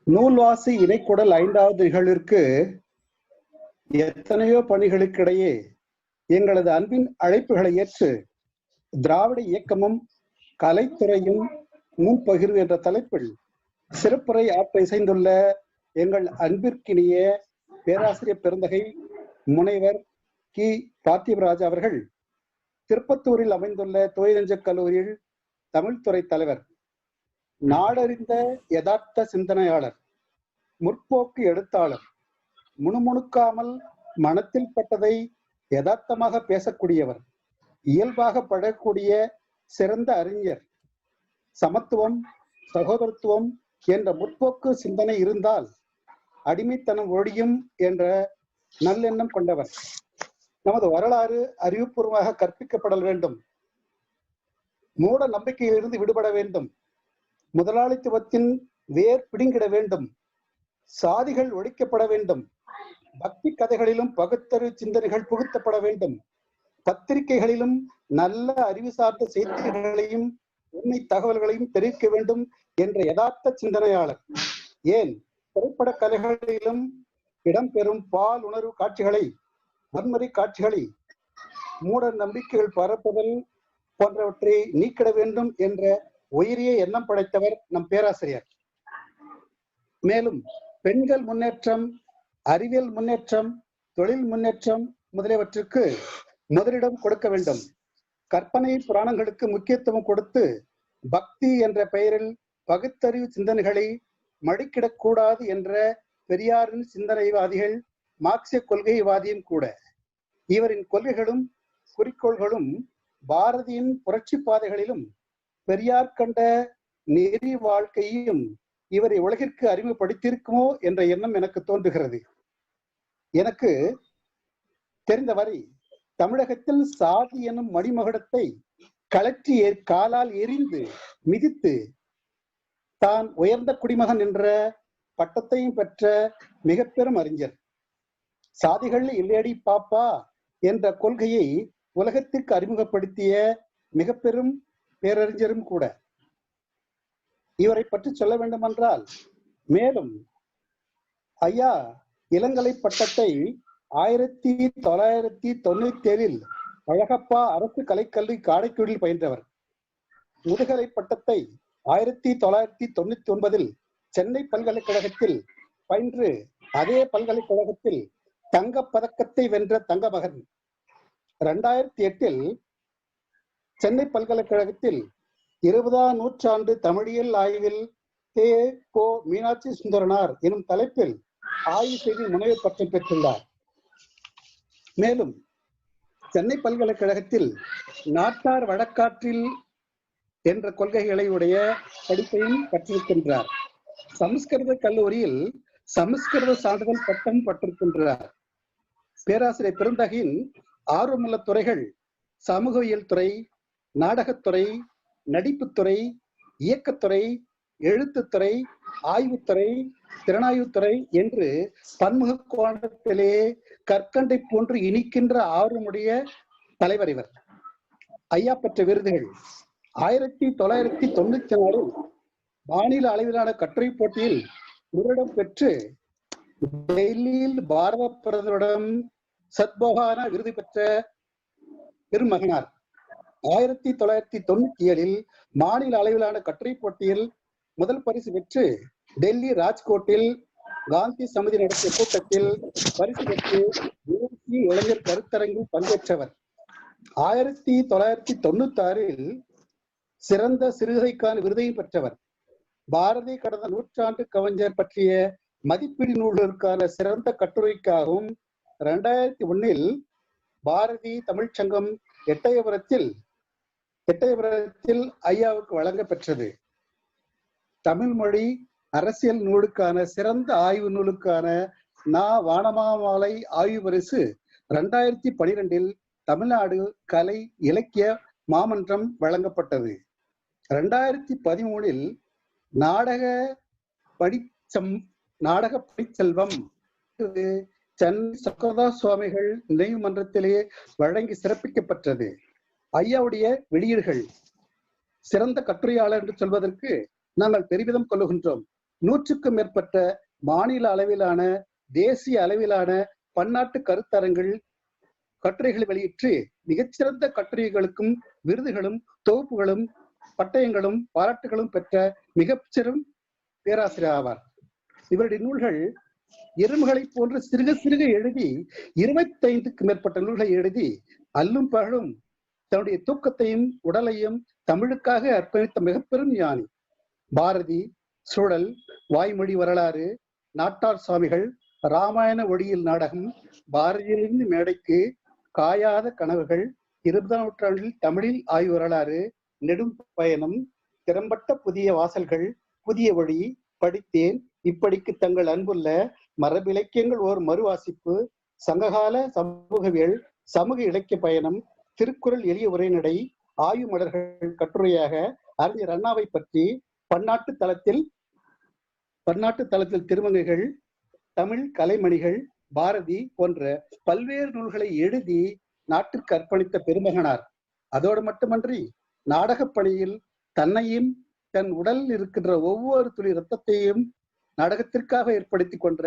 நூல்வாசி இணைக்குடல் 5வது நிகழ்விற்கு எத்தனையோ பணிகளுக்கிடையே எங்களது அன்பின் அழைப்புகளை ஏற்று திராவிட இயக்கமும் கலைத்துறையும் முன்பகிர்வு என்ற தலைப்பில் சிறப்புரை ஆற்ற இசைந்துள்ள எங்கள் அன்பிற்கினிய பேராசிரியர் பெருந்தகை முனைவர் கி பார்த்திபராஜ் அவர்கள் திருப்பத்தூரில் அமைந்துள்ள தோய்நெஞ்ச கல்லூரியில் தமிழ்துறை தலைவர், நாடறிந்த யதார்த்த சிந்தனையாளர், முற்போக்கு எழுத்தாளர், முணுமுணுக்காமல் மனத்தில் பட்டதை யதார்த்தமாக பேசக்கூடியவர், இயல்பாக பழகக்கூடிய சிறந்த அறிஞர், சமத்துவம் சகோதரத்துவம் என்ற முற்போக்கு சிந்தனை இருந்தால் அடிமைத்தனம் ஒழியும் என்ற நல்லெண்ணம் கொண்டவர். நமது வரலாறு அறிவுபூர்வமாக கற்பிக்கப்பட வேண்டும். மூட நம்பிக்கையிலிருந்து விடுபட வேண்டும். முதலாளித்துவத்தின் வேர் பிடுங்கிட வேண்டும். சாதிகள் ஒழிக்கப்பட வேண்டும். பக்தி கதைகளிலும் பகுத்தறிவு சிந்தனைகள் புகுத்தப்பட வேண்டும். பத்திரிகைகளிலும் நல்ல அறிவு சார்ந்த செய்திகளையும் உண்மை தகவல்களையும் தெரிவிக்க வேண்டும் என்ற யதார்த்த சிந்தனையாளர். ஏன் திரைப்பட கலைகளிலும் இடம்பெறும் பால் உணர்வு காட்சிகளை, வன்முறை காட்சிகளை, மூட நம்பிக்கைகள் பரப்புதல் போன்றவற்றை நீக்கிட வேண்டும் என்ற உயரிய எண்ணம் படைத்தவர் நம் பேராசிரியர். மேலும் பெண்கள் முன்னேற்றம், அறிவியல் முன்னேற்றம், தொழில் முன்னேற்றம் முதலியவற்றுக்கு முதலிடம் கொடுக்க வேண்டும். கற்பனை புராணங்களுக்கு முக்கியத்துவம் கொடுத்து பக்தி என்ற பெயரில் பகுத்தறிவு சிந்தனைகளை மடிக்கிடக்கூடாது என்ற பெரியாரின் சிந்தனைவாதிகள், மார்க்சிய கொள்கைவாதியும் கூட. இவரின் கொள்கைகளும் குறிக்கோள்களும் பாரதியின் புரட்சி பாதைகளிலும் பெரியார் கண்ட நெறி வாழ்க்கையும் இவரை உலகிற்கு அறிமுகப்படுத்தியிருக்குமோ என்ற எண்ணம் எனக்கு தோன்றுகிறது. எனக்கு தெரிந்தவரை தமிழகத்தில் சாதி எனும் மணிமகுடத்தை கலற்றி காலால் எரிந்து மிதித்து தான் உயர்ந்த குடிமகன் என்ற பட்டத்தையும் பெற்ற மிக பெரும் அறிஞர். சாதிகள் இல்லையடி பாப்பா என்ற கொள்கையை உலகத்திற்கு அறிமுகப்படுத்திய மிக பெரும் பேரறிஞரும் கூட. இவரை பற்றி சொல்ல வேண்டுமென்றால், மேலும் ஐயா இளங்கலை பட்டத்தை 1997 அழகப்பா அரசு கலைக்கல்லூரி காரைக்குடியில் பயின்றவர். முதுகலை பட்டத்தை 1999 சென்னை பல்கலைக்கழகத்தில் பயின்று அதே பல்கலைக்கழகத்தில் தங்க பதக்கத்தை வென்ற தங்க மகன். 2008 சென்னை பல்கலைக்கழகத்தில் 20ஆம் நூற்றாண்டு தமிழியல் ஆய்வில் கோ மீனாட்சி சுந்தரனார் எனும் தலைப்பில் ஆய்வு செய்து முனைவர் பட்டம் பெற்றுள்ளார். மேலும் சென்னை பல்கலைக்கழகத்தில் நாட்டார் வழக்காற்றில் என்ற கொள்கைகளை உடைய படிப்பையும் கற்றிருக்கின்றார். சமஸ்கிருத கல்லூரியில் சமஸ்கிருத சான்றிதழ் பட்டம் பெற்றிருக்கின்றார். பேராசிரியர் பெருந்தகையின் ஆர்வமுள்ள துறைகள் சமூகவியல் துறை, நாடகத்துறை, நடிப்புத்துறை, இயக்கத்துறை, எழுத்துத்துறை, ஆய்வுத்துறை, திறனாய்வுத்துறை என்று பன்முக கோணத்திலே கற்கண்டை போன்று இனிக்கின்ற ஆர்வமுடைய தலைவர் இவர். ஐயா பெற்ற விருதுகள்: 1994 மாநில அளவிலான கட்டுரை போட்டியில் முதலிடம் பெற்று டெல்லியில் பாரத பிரதமரிடம் சத்போகான விருது பெற்ற பெருமகனார். 1997 மாநில அளவிலான கட்டுரை போட்டியில் முதல் பரிசு பெற்று டெல்லி ராஜ்கோட்டில் காந்தி சமிதி நடத்திய கூட்டத்தில் பரிசு பெற்று தேசிய இளைஞர் கருத்தரங்கில் பங்கேற்றவர். 1996 சிறந்த சிறுகதைக்கான விருதையும் பெற்றவர். பாரதி கடந்த நூற்றாண்டு கவிஞர் பற்றிய மதிப்பீடு நூல்களுக்கான சிறந்த கட்டுரைக்காகவும் 2001 பாரதி தமிழ்ச்சங்கம் எட்டயபுரத்தில் ஐயாவுக்கு வழங்க பெற்றது. தமிழ் மொழி அரசியல் நூலுக்கான சிறந்த ஆய்வு நூலுக்கான வானமாமலை ஆய்வு பரிசு 2012 தமிழ்நாடு கலை இலக்கிய மாமன்றம் வழங்கப்பட்டது. 2013 நாடக படிச்செல்வம் சென்னை சக்கரதா சுவாமிகள் நினைவு மன்றத்திலே வழங்கி சிறப்பிக்கப்பட்டது. ஐயாவுடைய வெளியீடுகள் சிறந்த கட்டுரையாளர் என்று சொல்வதற்கு நாங்கள் பெருமிதம் கொள்ளுகின்றோம். 100க்கும் மேற்பட்ட மாநில அளவிலான, தேசிய அளவிலான பன்னாட்டு கருத்தரங்கள் கட்டுரைகளை வெளியிட்டு மிகச்சிறந்த கட்டுரைகளுக்கும் விருதுகளும் தொகுப்புகளும் பட்டயங்களும் பாராட்டுகளும் பெற்ற மிகச்சிறும் பேராசிரியர் ஆவார். இவருடைய நூல்கள் எறும்புகளை போன்று சிறுக சிறுக எழுதி 25க்கும் மேற்பட்ட நூல்களை எழுதி அல்லும் பகலும் தன்னுடைய தூக்கத்தையும் உடலையும் தமிழுக்காக அர்ப்பணித்த மிகப்பெரும் ஞானி. பாரதி, சுழல், வாய்மொழி வரலாறு, நாட்டார் சுவாமிகள், ராமாயண ஒளியில் நாடகம், பாரதியிலிருந்து மேடைக்கு, காயாத கனவுகள், 20ஆம் நூற்றாண்டில் தமிழில் ஆய்வு வரலாறு, நெடும் பயணம், திறம்பட்ட புதிய வாசல்கள், புதிய வழி, படித்தேன், இப்படிக்கு தங்கள் அன்புள்ள, மரபிலக்கியங்கள் ஓர் மறுவாசிப்பு, சங்ககால சமூகவியல், சமூக இலக்கிய பயணம், திருக்குறள் எளிய உரைநடை, ஆய்வு மலர்கள் கட்டுரையாக அறிஞர் அண்ணாவை பற்றி பன்னாட்டு தளத்தில் திருமங்கைகள், தமிழ் கலைமணிகள், பாரதி போன்ற பல்வேறு நூல்களை எழுதி நாட்டிற்கு அர்ப்பணித்த பெருமகனார். அதோடு மட்டுமன்றி நாடகப் பணியில் தன்னையும் தன் உடலில் இருக்கின்ற ஒவ்வொரு துளி இரத்தத்தையும் நாடகத்திற்காக ஏற்படுத்தி கொண்ட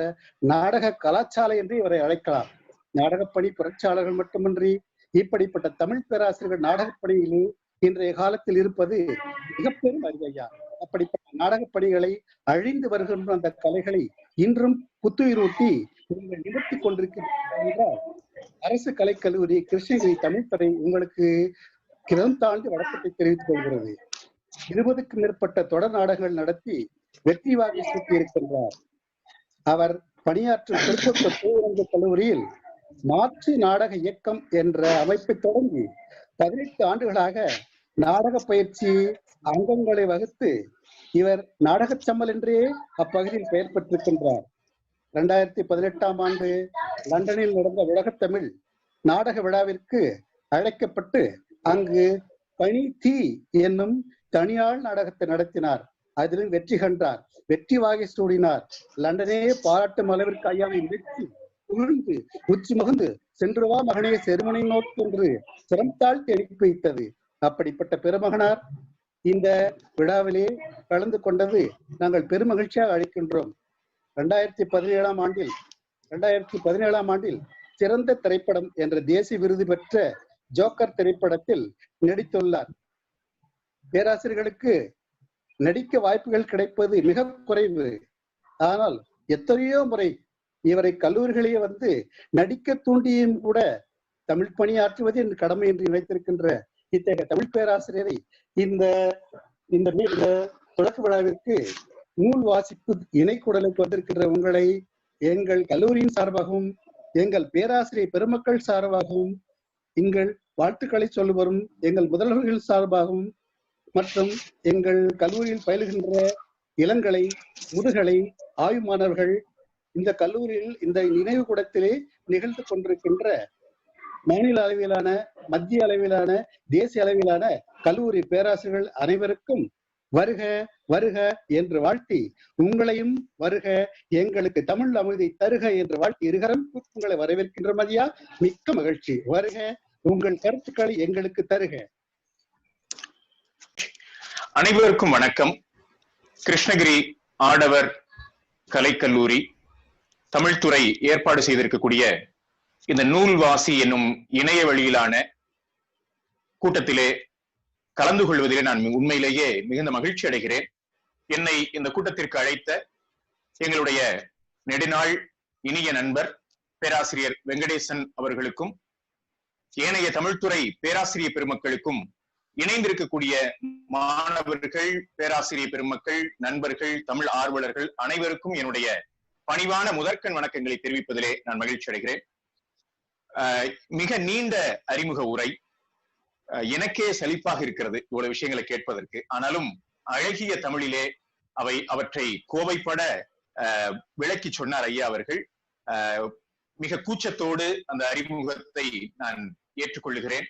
நாடக கலாச்சாலை என்று இவரை அழைக்கலாம். நாடகப்பணி புரட்சியாளர்கள் மட்டுமின்றி இப்படிப்பட்ட தமிழ் பேராசிரியர்கள் நாடகப் பணியிலே இன்றைய காலத்தில் இருப்பது மிகப்பெரும் அரிதையா. அப்படிப்பட்ட நாடகப் பணிகளை அழிந்து வருகின்ற அந்த கலைகளை இன்றும் புத்துயிரூட்டி நீங்கள் நிறுத்தி கொண்டிருக்கிறார். அரசு கலைக்கல்லூரி கிருஷ்ணகிரி தமிழ்துறை உங்களுக்கு கிரம் தாழ்ந்து வணக்கத்தை தெரிவித்துக் கொள்கிறது. 20க்கும் மேற்பட்ட தொடர் நாடகங்கள் நடத்தி வெற்றி வாகை சூட்டி இருக்கின்றார். அவர் பணியாற்றும் திருப்பத்தூர் பேரரங்கு கல்லூரியில் மாற்று நாடக இயக்கம் என்ற அமைப்பை தொடங்கி 18 ஆண்டுகளாக நாடக பயிற்சி அங்கங்களை வகுத்து இவர் நாடகச் சம்மல் என்றே அப்பகுதியில் பெயர் பெற்றிருக்கின்றார். 2018ஆம் ஆண்டு லண்டனில் நடந்த உலகத்தமிழ் நாடக விழாவிற்கு அழைக்கப்பட்டு அங்கு பனி தீ என்னும் தனியாள் நாடகத்தை நடத்தினார். அதிலும் வெற்றி கண்டார். வெற்றி வாகை சூடினார். லண்டனே பாராட்டும் அளவிற்கு ஐயாவை வெற்றி புகழ்ந்து உச்சி முகந்து சென்றுவா மகனே செருமனை நோக்கென்று சிரமத்தாழ்த்தி அனுப்பி வைத்தது. அப்படிப்பட்ட பெருமகனார் இந்த விழாவிலே கலந்து கொண்டது நாங்கள் பெருமகிழ்ச்சியாக அழைக்கின்றோம். 2017ஆம் ஆண்டில் சிறந்த திரைப்படம் என்ற தேசிய விருது பெற்ற ஜோக்கர் திரைப்படத்தில் நடித்துள்ளார். பேராசிரியர்களுக்கு நடிக்க வாய்ப்புகள் கிடைப்பது மிக குறைவு. ஆனால் எத்தனையோ முறை இவரை கல்லூரிகளே வந்து நடிக்க தூண்டியும் கூட தமிழ் பணியாற்றுவது என் கடமை என்று நினைத்திருக்கின்ற இத்தகைய தமிழ் பேராசிரியரை இந்த தொடக்க விழாவிற்கு நூல் வாசிப்பு இணைக்குடலுக்கு வந்திருக்கின்ற உங்களை எங்கள் கல்லூரியின் சார்பாகவும் எங்கள் பேராசிரியர் பெருமக்கள் சார்பாகவும் எங்கள் வாழ்த்துக்களை சொல்லி வரும் எங்கள் முதல்வர்கள் சார்பாகவும் மற்றும் எங்கள் கல்லூரியில் பயிலுகின்ற இளங்கலை, முதுகலை, ஆய்வு மாணவர்கள், இந்த கல்லூரியில் இந்த நினைவு கூடத்திலே நிகழ்ந்து கொண்டிருக்கின்ற மாநில அளவிலான, மத்திய அளவிலான, தேசிய அளவிலான கல்லூரி பேராசிரியர்கள் அனைவருக்கும் வருக வருக என்று வாழ்த்தி, உங்களையும் வருக எங்களுக்கு தமிழ் அமைதி தருக என்று வாழ்த்தி இருகரம் உங்களை வரவேற்கின்ற மதியா. மிக்க மகிழ்ச்சி. வருக, உங்கள் கருத்துக்களை எங்களுக்கு தருக. அனைவருக்கும் வணக்கம். கிருஷ்ணகிரி ஆடவர் கலைக்கல்லூரி தமிழ்துறை ஏற்பாடு செய்திருக்கக்கூடிய இந்த நூல்வாசி என்னும் இணைய வழியிலான கூட்டத்திலே கலந்து கொள்வதிலே நான் உண்மையிலேயே மிகுந்த மகிழ்ச்சி அடைகிறேன். என்னை இந்த கூட்டத்திற்கு அழைத்த எங்களுடைய நெடுநாள் இனிய நண்பர் பேராசிரியர் வெங்கடேசன் அவர்களுக்கும் ஏனைய தமிழ்துறை பேராசிரியர் பெருமக்களுக்கும் இணைந்திருக்கக்கூடிய மாணவர்கள், பேராசிரியர் பெருமக்கள், நண்பர்கள், தமிழ் ஆர்வலர்கள் அனைவருக்கும் என்னுடைய பணிவான முதற்கண் வணக்கங்களை தெரிவிப்பதிலே நான் மகிழ்ச்சி அடைகிறேன். மிக நீண்ட அறிமுக உரை, எனக்கே சலிப்பாக இருக்கிறது இவ்வளவு விஷயங்களை கேட்பதற்கு. ஆனாலும் அழகிய தமிழிலே அவற்றை கோவைப்பட விளக்கி சொன்னார் ஐயா அவர்கள். மிக கூச்சத்தோடு அந்த அறிமுகத்தை நான் ஏற்றுக்கொள்ளுகிறேன்.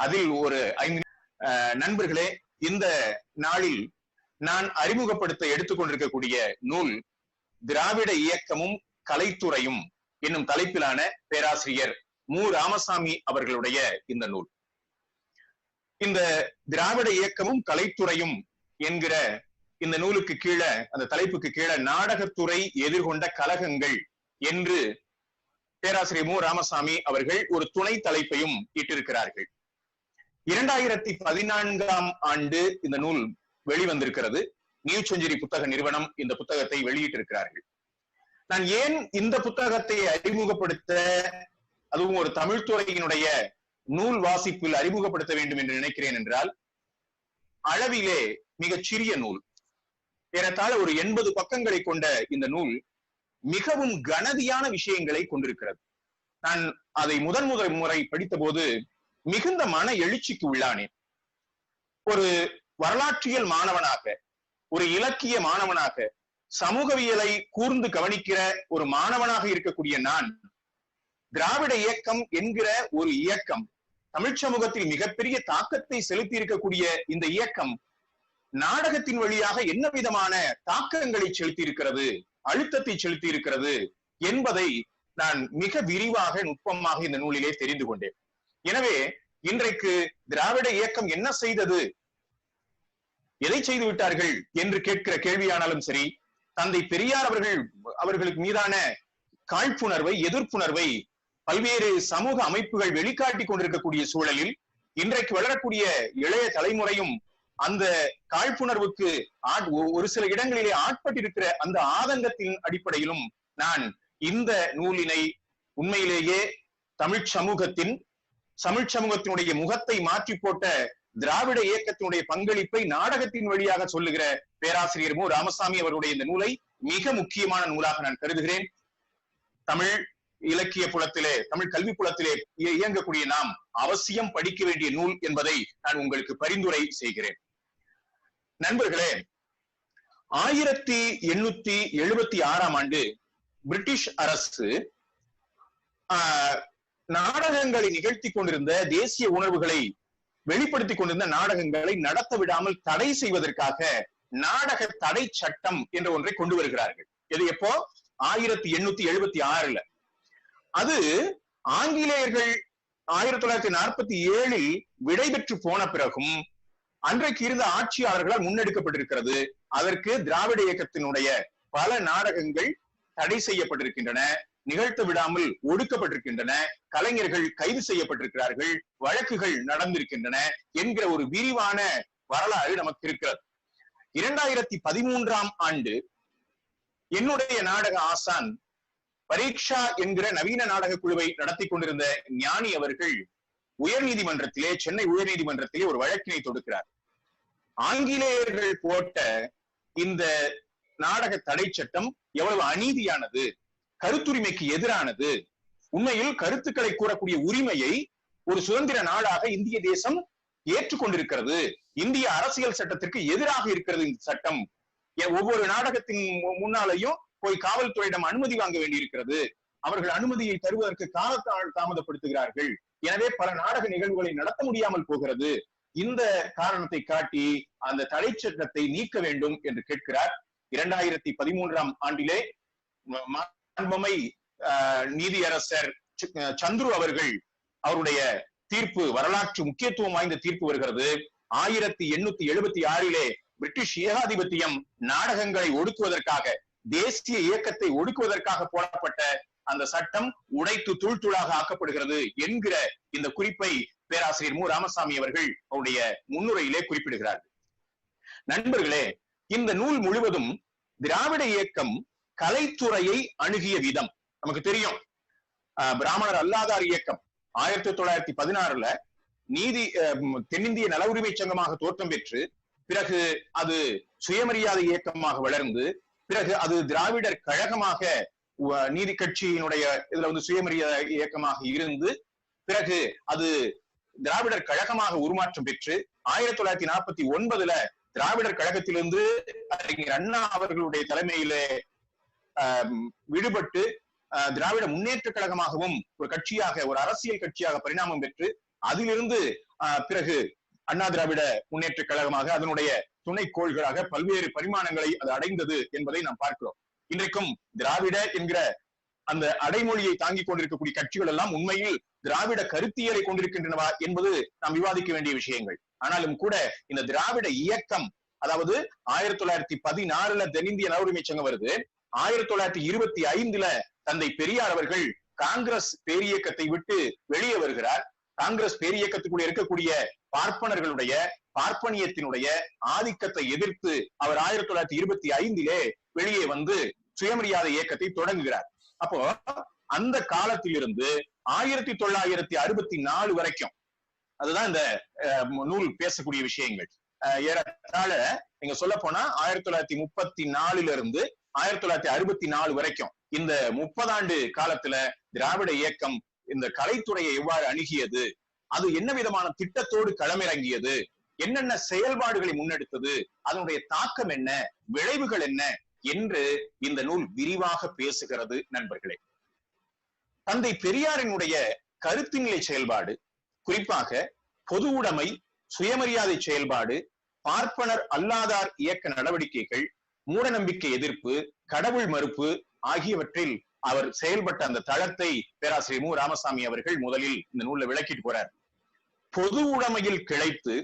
அதில் ஒரு 5 நண்பர்களே, இந்த நாளில் நான் அறிமுகப்படுத்த எடுத்துக்கொண்டிருக்கக்கூடிய நூல் திராவிட இயக்கமும் கலைத்துறையும் என்னும் தலைப்பிலான பேராசிரியர் மு. ராமசாமி அவர்களுடைய இந்த நூல். இந்த திராவிட இயக்கமும் கலைத்துறையும் என்கிற இந்த நூலுக்கு கீழே, அந்த தலைப்புக்கு கீழே நாடகத்துறை எதிர்கொண்ட கலகங்கள் என்று பேராசிரியர் மு ராமசாமி அவர்கள் ஒரு துணை தலைப்பையும் இட்டிருக்கிறார்கள். 2014ஆம் ஆண்டு இந்த நூல் வெளிவந்திருக்கிறது. நியூ செஞ்சுரி புத்தக நிறுவனம் இந்த புத்தகத்தை வெளியிட்டிருக்கிறார்கள். நான் ஏன் இந்த புத்தகத்தை அறிமுகப்படுத்த, அதுவும் ஒரு தமிழ் துறையினுடைய நூல் வாசிப்பில் அறிமுகப்படுத்த வேண்டும் என்று நினைக்கிறேன் என்றால், அளவிலே மிகச் சிறிய நூல், ஏறத்தாழ ஒரு 80 பக்கங்களை கொண்ட இந்த நூல் மிகவும் கனதியான விஷயங்களை கொண்டிருக்கிறது. நான் அதை முதல் முறை படித்த போது மிகுந்த மன எழுச்சிக்கு உள்ளானேன். ஒரு வரலாற்றியல் மாணவனாக, ஒரு இலக்கிய மாணவனாக, சமூகவியலை கூர்ந்து கவனிக்கிற ஒரு மாணவனாக இருக்கக்கூடிய நான், திராவிட இயக்கம் என்கிற ஒரு இயக்கம் தமிழ் சமூகத்தில் மிகப்பெரிய தாக்கத்தை செலுத்தி இருக்கக்கூடிய இந்த இயக்கம் நாடகத்தின் வழியாக என்ன விதமான தாக்கங்களை செலுத்தி இருக்கிறது, அழுத்தத்தை செலுத்தி இருக்கிறது என்பதை நான் மிக விரிவாக, நுட்பமாக இந்த நூலிலே தெரிந்து கொண்டேன். எனவே இன்றைக்கு திராவிட இயக்கம் என்ன செய்தது, எதை செய்து விட்டார்கள் என்று கேட்கிற கேள்வியானாலும் சரி, தந்தை பெரியார் அவர்களுக்கு மீதான காழ்ப்புணர்வை, எதிர்ப்புணர்வை பல்வேறு சமூக அமைப்புகள் வெளிக்காட்டி கொண்டிருக்கக்கூடிய சூழலில் இன்றைக்கு வளரக்கூடிய இளைய தலைமுறையும் அந்த காழ்ப்புணர்வுக்கு ஒரு சில இடங்களிலே ஆட்பட்டிருக்கிற அந்த ஆதங்கத்தின் அடிப்படையிலும் நான் இந்த நூலினை உண்மையிலேயே தமிழ் சமூகத்தினுடைய முகத்தை மாற்றி போட்ட திராவிட இயக்கத்தினுடைய பங்களிப்பை நாடகத்தின் வழியாக சொல்லுகிற பேராசிரியர் மு ராமசாமி அவருடைய இந்த நூலை மிக முக்கியமான நூலாக நான் கருதுகிறேன். தமிழ் இலக்கிய புலத்திலே, தமிழ் கல்வி புலத்திலே இயங்கக்கூடிய நாம் அவசியம் படிக்க வேண்டிய நூல் என்பதை நான் உங்களுக்கு பரிந்துரை செய்கிறேன். நண்பர்களே, 1876ஆம் ஆண்டு பிரிட்டிஷ் அரசு நாடகங்களை நிகழ்த்தி கொண்டிருந்த, தேசிய உணர்வுகளை வெளிப்படுத்திக் கொண்டிருந்த நாடகங்களை நடத்த விடாமல் தடை செய்வதற்காக நாடக தடை சட்டம் என்ற ஒன்றை கொண்டு வருகிறார்கள். இது எப்போ? 1876ல. அது ஆங்கிலேயர்கள் 1947இல் விடை பெற்று போன பிறகும் அன்றைக்கு இருந்த ஆட்சியாளர்களால் முன்னெடுக்கப்பட்டிருக்கிறது. அதற்கு திராவிட இயக்கத்தினுடைய பல நாடகங்கள் தடை செய்யப்பட்டிருக்கின்றன, நிகழ்த்த விடாமல் ஒடுக்கப்பட்டிருக்கின்றன, கலைஞர்கள் கைது செய்யப்பட்டிருக்கிறார்கள், வழக்குகள் நடந்திருக்கின்றன என்கிற ஒரு விரிவான வரலாறு நமக்கு இருக்கிறது. 2013ஆம் ஆண்டு என்னுடைய நாடக ஆசான் பரீட்சா என்கிற நவீன நாடக குழுவை நடத்தி கொண்டிருந்த ஞானி அவர்கள் உயர்நீதிமன்றத்திலே, சென்னை உயர்நீதிமன்றத்திலே ஒரு வழக்கினை தொடுக்கிறார். ஆங்கிலேயர்கள் போட்ட இந்த நாடக தடை சட்டம் எவ்வளவு அநீதியானது, கருத்துரிமைக்கு எதிரானது, உண்மையில் கருத்துக்களை கூறக்கூடிய உரிமையை ஒரு சுதந்திர நாடாக இந்திய தேசம் ஏற்றுக்கொண்டிருக்கிறது, இந்திய அரசியல் சட்டத்திற்கு எதிராக இருக்கிறது இந்த சட்டம், ஒவ்வொரு நாடகத்தின் முன்னாலேயும் போய் காவல்துறையிடம் அனுமதி வாங்க வேண்டியிருக்கிறது, அவர்கள் அனுமதியை தருவதற்கு காலத்தால் தாமதப்படுத்துகிறார்கள், எனவே பல நாடக நிகழ்வுகளை நடத்த முடியாமல் போகிறது, இந்த காரணத்தை காட்டி அந்த தடை சட்டத்தை நீக்க வேண்டும் என்று கேட்கிறார். 2013ஆம் ஆண்டிலே மாண்புமை நீதியரசர் சந்துரு அவர்கள் அவருடைய தீர்ப்பு, வரலாற்று முக்கியத்துவம் வாய்ந்த தீர்ப்பு வருகிறது. 1876லே பிரிட்டிஷ் ஏகாதிபத்தியம் நாடகங்களை ஒடுக்குவதற்காக, தேசிய இயக்கத்தை ஒடுக்குவதற்காக போடப்பட்ட அந்த சட்டம் உடைத்து தூள் தூளாக ஆக்கப்படுகிறது என்கிற இந்த குறிப்பை பேராசிரியர் மு ராமசாமி அவர்கள் அவருடைய முன்னுரையிலே குறிப்பிடுகிறார்கள். நண்பர்களே, இந்த நூல் முழுவதும் திராவிட இயக்கம் கலைத்துறையை அணுகிய விதம் நமக்கு தெரியும். பிராமணர் அல்லாதார் இயக்கம் 1916ல தென்னிந்திய நல உரிமை சங்கமாக தோற்றம் பெற்று, பிறகு அது சுயமரியாதை இயக்கமாக வளர்ந்து, பிறகு அது திராவிடர் கழகமாக, நீதி கட்சியினுடைய இதுல சுயமரியாதை இயக்கமாக இருந்து, பிறகு அது திராவிடர் கழகமாக உருமாற்றம் பெற்று 1949ல திராவிடர் கழகத்திலிருந்து அறிஞர் அண்ணா அவர்களுடைய தலைமையிலே விடுபட்டு திராவிட முன்னேற்ற கழகமாகவும் ஒரு கட்சியாக, ஒரு அரசியல் கட்சியாக பரிணாமம் பெற்று, அதிலிருந்து பிறகு அண்ணா திராவிட முன்னேற்ற கழகமாக, அதனுடைய துணை கோள்களாக பல்வேறு பரிமாணங்களை அது அடைந்தது என்பதை நாம் பார்க்கிறோம். இன்றைக்கும் திராவிட என்கிற அந்த அடைமொழியை தாங்கிக் கொண்டிருக்கக்கூடிய கட்சிகள் எல்லாம் உண்மையில் திராவிட கருத்தியலை கொண்டிருக்கின்றனவா என்பது நாம் விவாதிக்க வேண்டிய விஷயங்கள். ஆனாலும் கூட இந்த திராவிட இயக்கம் அதாவது 1916 தென்னிந்திய நல உரிமை சங்கம் வருது. 1925 தந்தை பெரியார் அவர்கள் காங்கிரஸ் பேரியக்கத்தை விட்டு வெளியே வருகிறார். காங்கிரஸ் பேரியக்கத்துக்குள்ள இருக்கக்கூடிய பார்ப்பனர்களுடைய பார்ப்பனியத்தினுடைய ஆதிக்கத்தை எதிர்த்து அவர் 1925 வெளியே வந்து சுயமரியாதை இயக்கத்தை தொடங்குகிறார். அப்போ அந்த காலத்திலிருந்து 1964 வரைக்கும், அதுதான் இந்த நூல் பேசக்கூடிய விஷயங்கள். ஏறத்தாழ நீங்க சொல்ல போனா 1934 1964 வரைக்கும் இந்த 30 ஆண்டு காலத்துல திராவிட இயக்கம் இந்த கலைத்துறையை எவ்வாறு அணுகியது, அது என்ன விதமான திட்டத்தோடு களமிறங்கியது, என்னென்ன செயல்பாடுகளை முன்னெடுத்தது, அதனுடைய தாக்கம் என்ன, விளைவுகள் என்ன என்று இந்த நூல் விரிவாக பேசுகிறது. நண்பர்களே, தந்தை பெரியாரினுடைய கருத்து நிலை செயல்பாடு, குறிப்பாக பொது உடைமை, சுயமரியாதை செயல்பாடு, பார்ப்பனர் அல்லாதார் இயக்க நடவடிக்கைகள், மூடநம்பிக்கை எதிர்ப்பு, கடவுள் மறுப்பு ஆகியவற்றில் அவர் செயல்பட்ட அந்த தளத்தை பேராசிரியர் மு. ராமசாமி அவர்கள் முதலில் இந்த நூல்ல விளக்கிட்டு போறார். பொது உடைமையில் கிளைத்து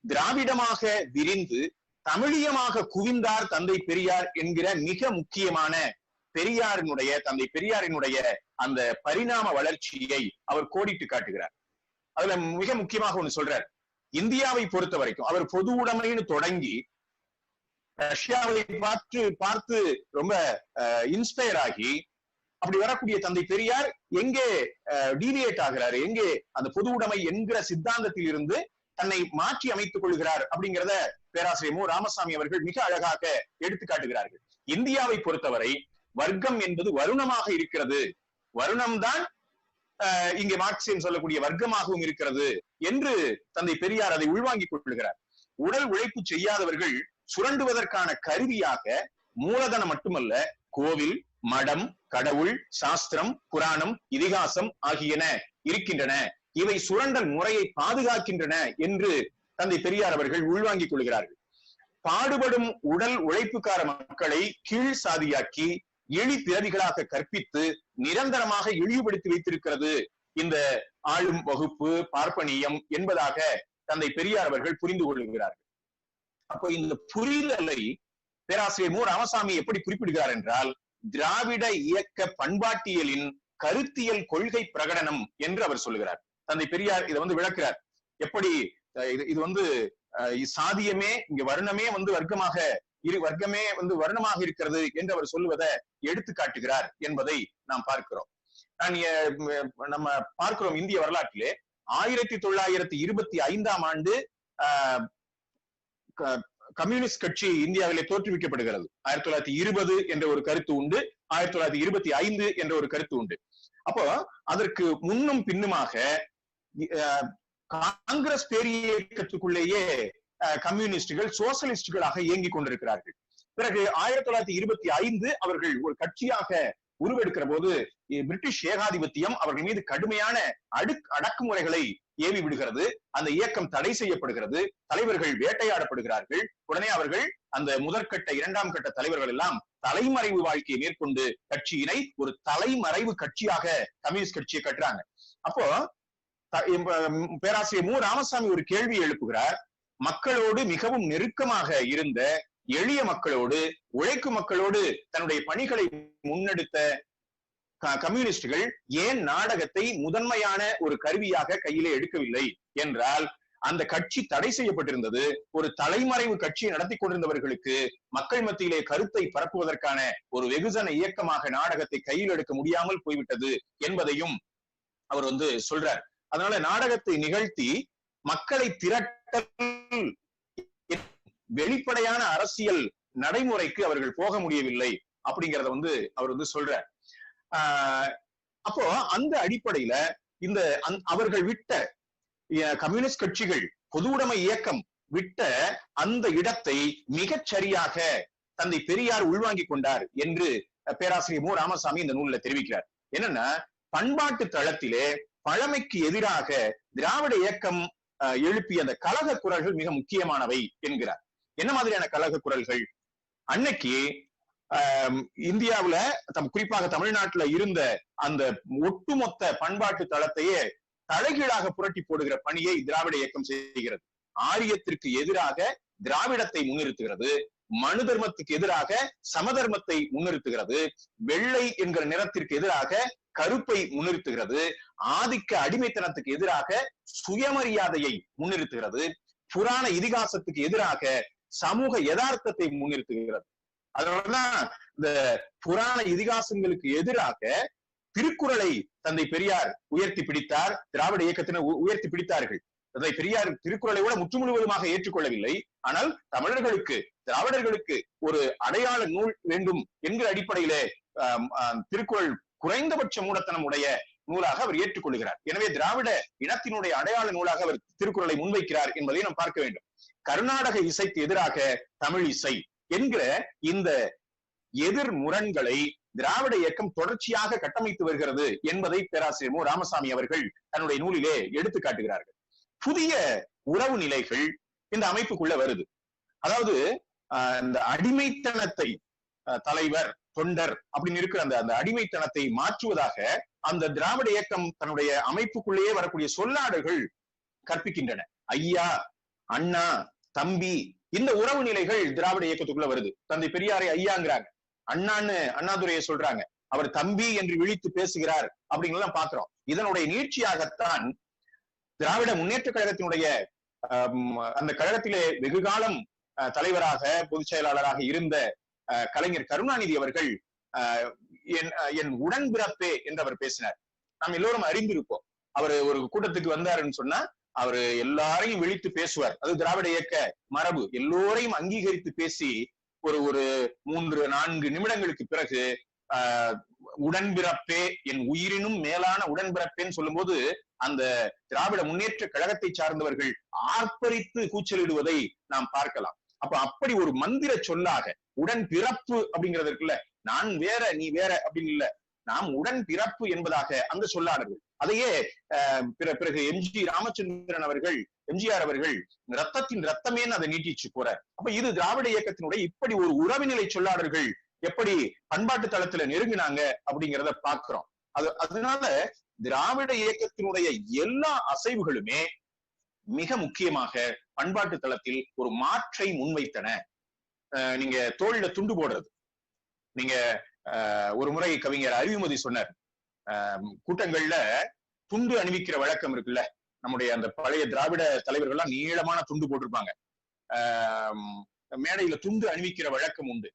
திராவிடமாக விரிந்து தமிழியமாக குவிந்தார் தந்தை பெரியார் என்கிற மிக முக்கியமான தந்தை பெரியாரினுடைய அந்த பரிணாம வளர்ச்சியை அவர் கோடிட்டு காட்டுகிறார். அதுல மிக முக்கியமாக ஒண்ணு சொல்றார். இந்தியாவை பொறுத்த வரைக்கும் அவர் பொது உடைமைன்னு தொடங்கி ரஷ்யாவை பார்த்து ரொம்ப இன்ஸ்பயர் ஆகி அப்படி வரக்கூடிய தந்தை பெரியார் எங்கே டீவியேட் ஆகிறார், எங்கே அந்த பொது உடைமை என்கிற சித்தாந்தத்தில் இருந்து தன்னை மாற்றி அமைத்துக் கொள்கிறார் அப்படிங்கிறத பேராசிரியர் மு. ராமசாமி அவர்கள் மிக அழகாக எடுத்து காட்டுகிறார்கள். இந்தியாவை பொறுத்தவரை வர்க்கம் என்பது வருணமாக இருக்கிறது, வருணம்தான் இங்கே மார்க்சியம் சொல்லக்கூடிய வர்க்கமாகவும் இருக்கிறது என்று தந்தை பெரியார் அதை உள்வாங்கிக் கொள்கிறார். உடல் உழைப்பு செய்யாதவர்கள் சுரண்டுவதற்கான கருவியாக மூலதனம் மட்டுமல்ல, கோவில், மடம், கடவுள், சாஸ்திரம், புராணம், இதிகாசம் ஆகியன இருக்கின்றன, இவை சுரண்டல் முறையை பாதுகாக்கின்றன என்று தந்தை பெரியார் அவர்கள் உள்வாங்கிக் கொள்கிறார்கள். பாடுபடும் உடல் உழைப்புக்கார மக்களை கீழ் சாதியாக்கி இழி பிறவிகளாக கற்பித்து நிரந்தரமாக இழிவுபடுத்தி வைத்திருக்கிறது இந்த ஆளும் வகுப்பு பார்ப்பனியம் என்பதாக தந்தை பெரியார் அவர்கள் புரிந்து கொள்கிறார்கள். அப்போ இந்த புரிதலை பேராசிரியர் மு. ராமசாமி எப்படி குறிப்பிடுகிறார் என்றால், திராவிட இயக்க பண்பாட்டியலின் கருத்தியல் கொள்கை பிரகடனம் என்று அவர் சொல்லுகிறார். தந்தை பெரியார் இதை விளக்குறார். எப்படி இது சாதியமே இங்க வருணமே வர்க்கமாக வர்க்கமே வருணமாக இருக்கிறது என்று அவர் சொல்லுவதை எடுத்து காட்டுகிறார் என்பதை நாம் பார்க்கிறோம். நம்ம பார்க்கிறோம் இந்திய வரலாற்றிலே 1925 ஆண்டு கம்யூனிஸ்ட் கட்சி இந்தியாவிலே தோற்றுவிக்கப்படுகிறது. 1920 என்ற ஒரு கருத்து உண்டு, 1925 என்ற ஒரு கருத்து உண்டு. அப்போ அதற்கு முன்னும் பின்னுமாக காங்கிரஸ் பேரியக்கத்துக்குள்ளேயே கம்யூனிஸ்டுகள் சோசியலிஸ்டுகளாக இயங்கிக் கொண்டிருக்கிறார்கள். பிறகு 1925 அவர்கள் ஒரு கட்சியாக உருவெடுக்கிற போது பிரிட்டிஷ் ஏகாதிபத்தியம் அவர்கள் மீது கடுமையான அடக்குமுறைகளை ஏவி விடுகிறது. அந்த இயக்கம் தடை செய்யப்படுகிறது, தலைவர்கள் வேட்டையாடப்படுகிறார்கள். உடனே அவர்கள் அந்த முதற்கட்ட இரண்டாம் கட்ட தலைவர்கள் எல்லாம் தலைமறைவு வாழ்க்கையை மேற்கொண்டு கட்சியினை ஒரு தலைமறைவு கட்சியாக கம்யூனிஸ்ட் கட்சியை கட்டுறாங்க. அப்போ பேராசிரியர் மு. ராமசாமி ஒரு கேள்வி எழுப்புகிறார். மக்களோடு மிகவும் நெருக்கமாக இருந்த எளிய மக்களோடு, உழைக்கும் மக்களோடு தன்னுடைய பணிகளை முன்னெடுத்த கம்யூனிஸ்டுகள் ஏன் நாடகத்தை முதன்மையான ஒரு கருவியாக கையிலே எடுக்கவில்லை என்றால், அந்த கட்சி தடை செய்யப்பட்டிருந்தது. ஒரு தலைமறைவு கட்சியை நடத்தி கொண்டிருந்தவர்களுக்கு மக்கள் மத்தியிலே கருத்தை பரப்புவதற்கான ஒரு வெகுஜன இயக்கமாக நாடகத்தை கையில் எடுக்க முடியாமல் போய்விட்டது என்பதையும் அவர் சொல்றார். அதனால நாடகத்தை நிகழ்த்தி மக்களை திரட்டல் வெளிப்படையான அரசியல் நடைமுறைக்கு அவர்கள் போக முடியவில்லை அப்படிங்கிறத அவர் சொல்றார். அப்போ அந்த அடிப்படையில இந்த அவர்கள் விட்ட கம்யூனிஸ்ட் கட்சிகள் பொது உடைமை இயக்கம் விட்ட அந்த இடத்தை மிகச் சரியாக தந்தை பெரியார் உள்வாங்கிக் கொண்டார் என்று பேராசிரியர் மு. ராமசாமி இந்த நூலில் தெரிவிக்கிறார். என்னன்னா, பண்பாட்டு தளத்திலே பழமைக்கு எதிராக திராவிட இயக்கம் எழுப்பிய அந்த கலக குரல்கள் மிக முக்கியமானவை என்கிறார். என்ன மாதிரியான கலக குரல்கள்? அன்னைக்கு இந்தியாவுல குறிப்பாக தமிழ்நாட்டுல இருந்த அந்த ஒட்டுமொத்த பண்பாட்டு தளத்தையே தலைகீழாக புரட்டி போடுகிற பணியை திராவிட இயக்கம் செய்கிறது. ஆரியத்திற்கு எதிராக திராவிடத்தை முன்னிறுத்துகிறது, மனு தர்மத்துக்கு எதிராக சமதர்மத்தை முன்னிறுத்துகிறது, வெள்ளை என்கிற நிறத்திற்கு எதிராக கருப்பை முன்னிறுத்துகிறது, ஆதிக்க அடிமைத்தனத்துக்கு எதிராக சுயமரியாதையை முன்னிறுத்துகிறது, புராண இதிகாசத்துக்கு எதிராக சமூக யதார்த்தத்தை முன்னிறுத்துகிறது. அதனாலதான் இந்த புராண இதிகாசங்களுக்கு எதிராக திருக்குறளை தந்தை பெரியார் உயர்த்தி பிடித்தார், திராவிட இயக்கத்தினர் உயர்த்தி பிடித்தார்கள். தந்தை பெரியார் திருக்குறளை கூட முற்றுமுழுவதுமாக ஏற்றுக்கொள்ளவில்லை. ஆனால் தமிழர்களுக்கு, திராவிடர்களுக்கு ஒரு அடையாள நூல் வேண்டும் என்கிற அடிப்படையிலே திருக்குறள் குறைந்தபட்ச மூடத்தனம் உடைய நூலாக அவர் ஏற்றுக்கொள்கிறார். எனவே திராவிட இனத்தினுடைய அடையாள நூலாக அவர் திருக்குறளை முன்வைக்கிறார் என்பதை நாம் பார்க்க வேண்டும். கர்நாடக இசைக்கு எதிராக தமிழ் இசை என்கிற இந்த எதிர் முரண்களை திராவிட இயக்கம் தொடர்ச்சியாக கட்டமைத்து வருகிறது என்பதை பேராசிரியர் மு. ராமசாமி அவர்கள் தன்னுடைய நூலிலே எடுத்து காட்டுகிறார்கள். புதிய உறவு நிலைகள் இந்த அமைப்புக்குள்ள வருது. அதாவது இந்த அடிமைத்தனத்தை தலைவர் தொண்டர் அப்படின்னு இருக்கிற அந்த அடிமைத்தனத்தை மாற்றுவதாக அந்த திராவிட இயக்கம் தன்னுடைய அமைப்புக்குள்ளேயே வரக்கூடிய சொல்லாடல்கள் கற்பிக்கின்றன. ஐயா, அண்ணா, தம்பி, இந்த உறவு நிலைகள் திராவிட இயக்கத்துக்குள்ள வருது. தந்தை பெரியாரை ஐயாங்கிறாங்க, அண்ணான்னு அண்ணாதுரையை சொல்றாங்க, அவர் தம்பி என்று விழித்து பேசுகிறார் அப்படிங்கலாம் பாக்குறோம். இதனுடைய நீட்சியாகத்தான் திராவிட முன்னேற்ற கழகத்தினுடைய அந்த கழகத்திலே வெகு காலம் தலைவராக பொதுச் செயலாளராக இருந்த கலைஞர் கருணாநிதி அவர்கள் என் உடன்பிறப்பே என்று அவர் பேசினார். நாம் எல்லோரும் அறிந்திருப்போம். அவர் ஒரு கூட்டத்துக்கு வந்தாருன்னு சொன்னா அவரு எல்லாரையும் விழித்து பேசுவார். அது திராவிட இயக்க மரபு. எல்லோரையும் அங்கீகரித்து பேசி ஒரு 3-4 நிமிடங்களுக்கு பிறகு உடன்பிறப்பே, என் உயிரினும் மேலான உடன்பிறப்பேன்னு சொல்லும் போது அந்த திராவிட முன்னேற்ற கழகத்தை சார்ந்தவர்கள் ஆர்ப்பரித்து கூச்சலிடுவதை நாம் பார்க்கலாம். அப்ப அப்படி ஒரு மந்திர சொல்லாக உடன் பிறப்பு அப்படிங்கிறது இருக்குல்ல, நான் வேற நீ வேற அப்படின்னு இல்ல, நாம் உடன் பிறப்பு என்பதாக அந்த சொல்லாடர்கள். அதையே பிறகு எம்ஜி ராமச்சந்திரன் அவர்கள், எம்ஜிஆர் அவர்கள் ரத்தத்தின் ரத்தமேன்னு அதை நீட்டிச்சு போறார். அப்ப இது திராவிட இயக்கத்தினுடைய இப்படி ஒரு உறவுநிலை சொல்லாடர்கள் எப்படி பண்பாட்டு தளத்துல நெருங்கினாங்க அப்படிங்கிறத பாக்குறோம். அதனால திராவிட இயக்கத்தினுடைய எல்லா அசைவுகளுமே மிக முக்கியமாக பண்பாட்டு தளத்தில் ஒரு மாற்றை முன்வைத்தன. நீங்க தோளில துண்டு போடுறது, நீங்க ஒரு முறை கவிஞர் அறிவுமதி சொன்னார், கூட்டங்கள்ல துண்டு அணிவிக்கிற வழக்கம் இருக்குல்ல, நம்முடைய அந்த பழைய திராவிட தலைவர்கள்லாம் நீளமான துண்டு போட்டிருப்பாங்க. மேடையில துண்டு அணிவிக்கிற வழக்கம் உண்டு.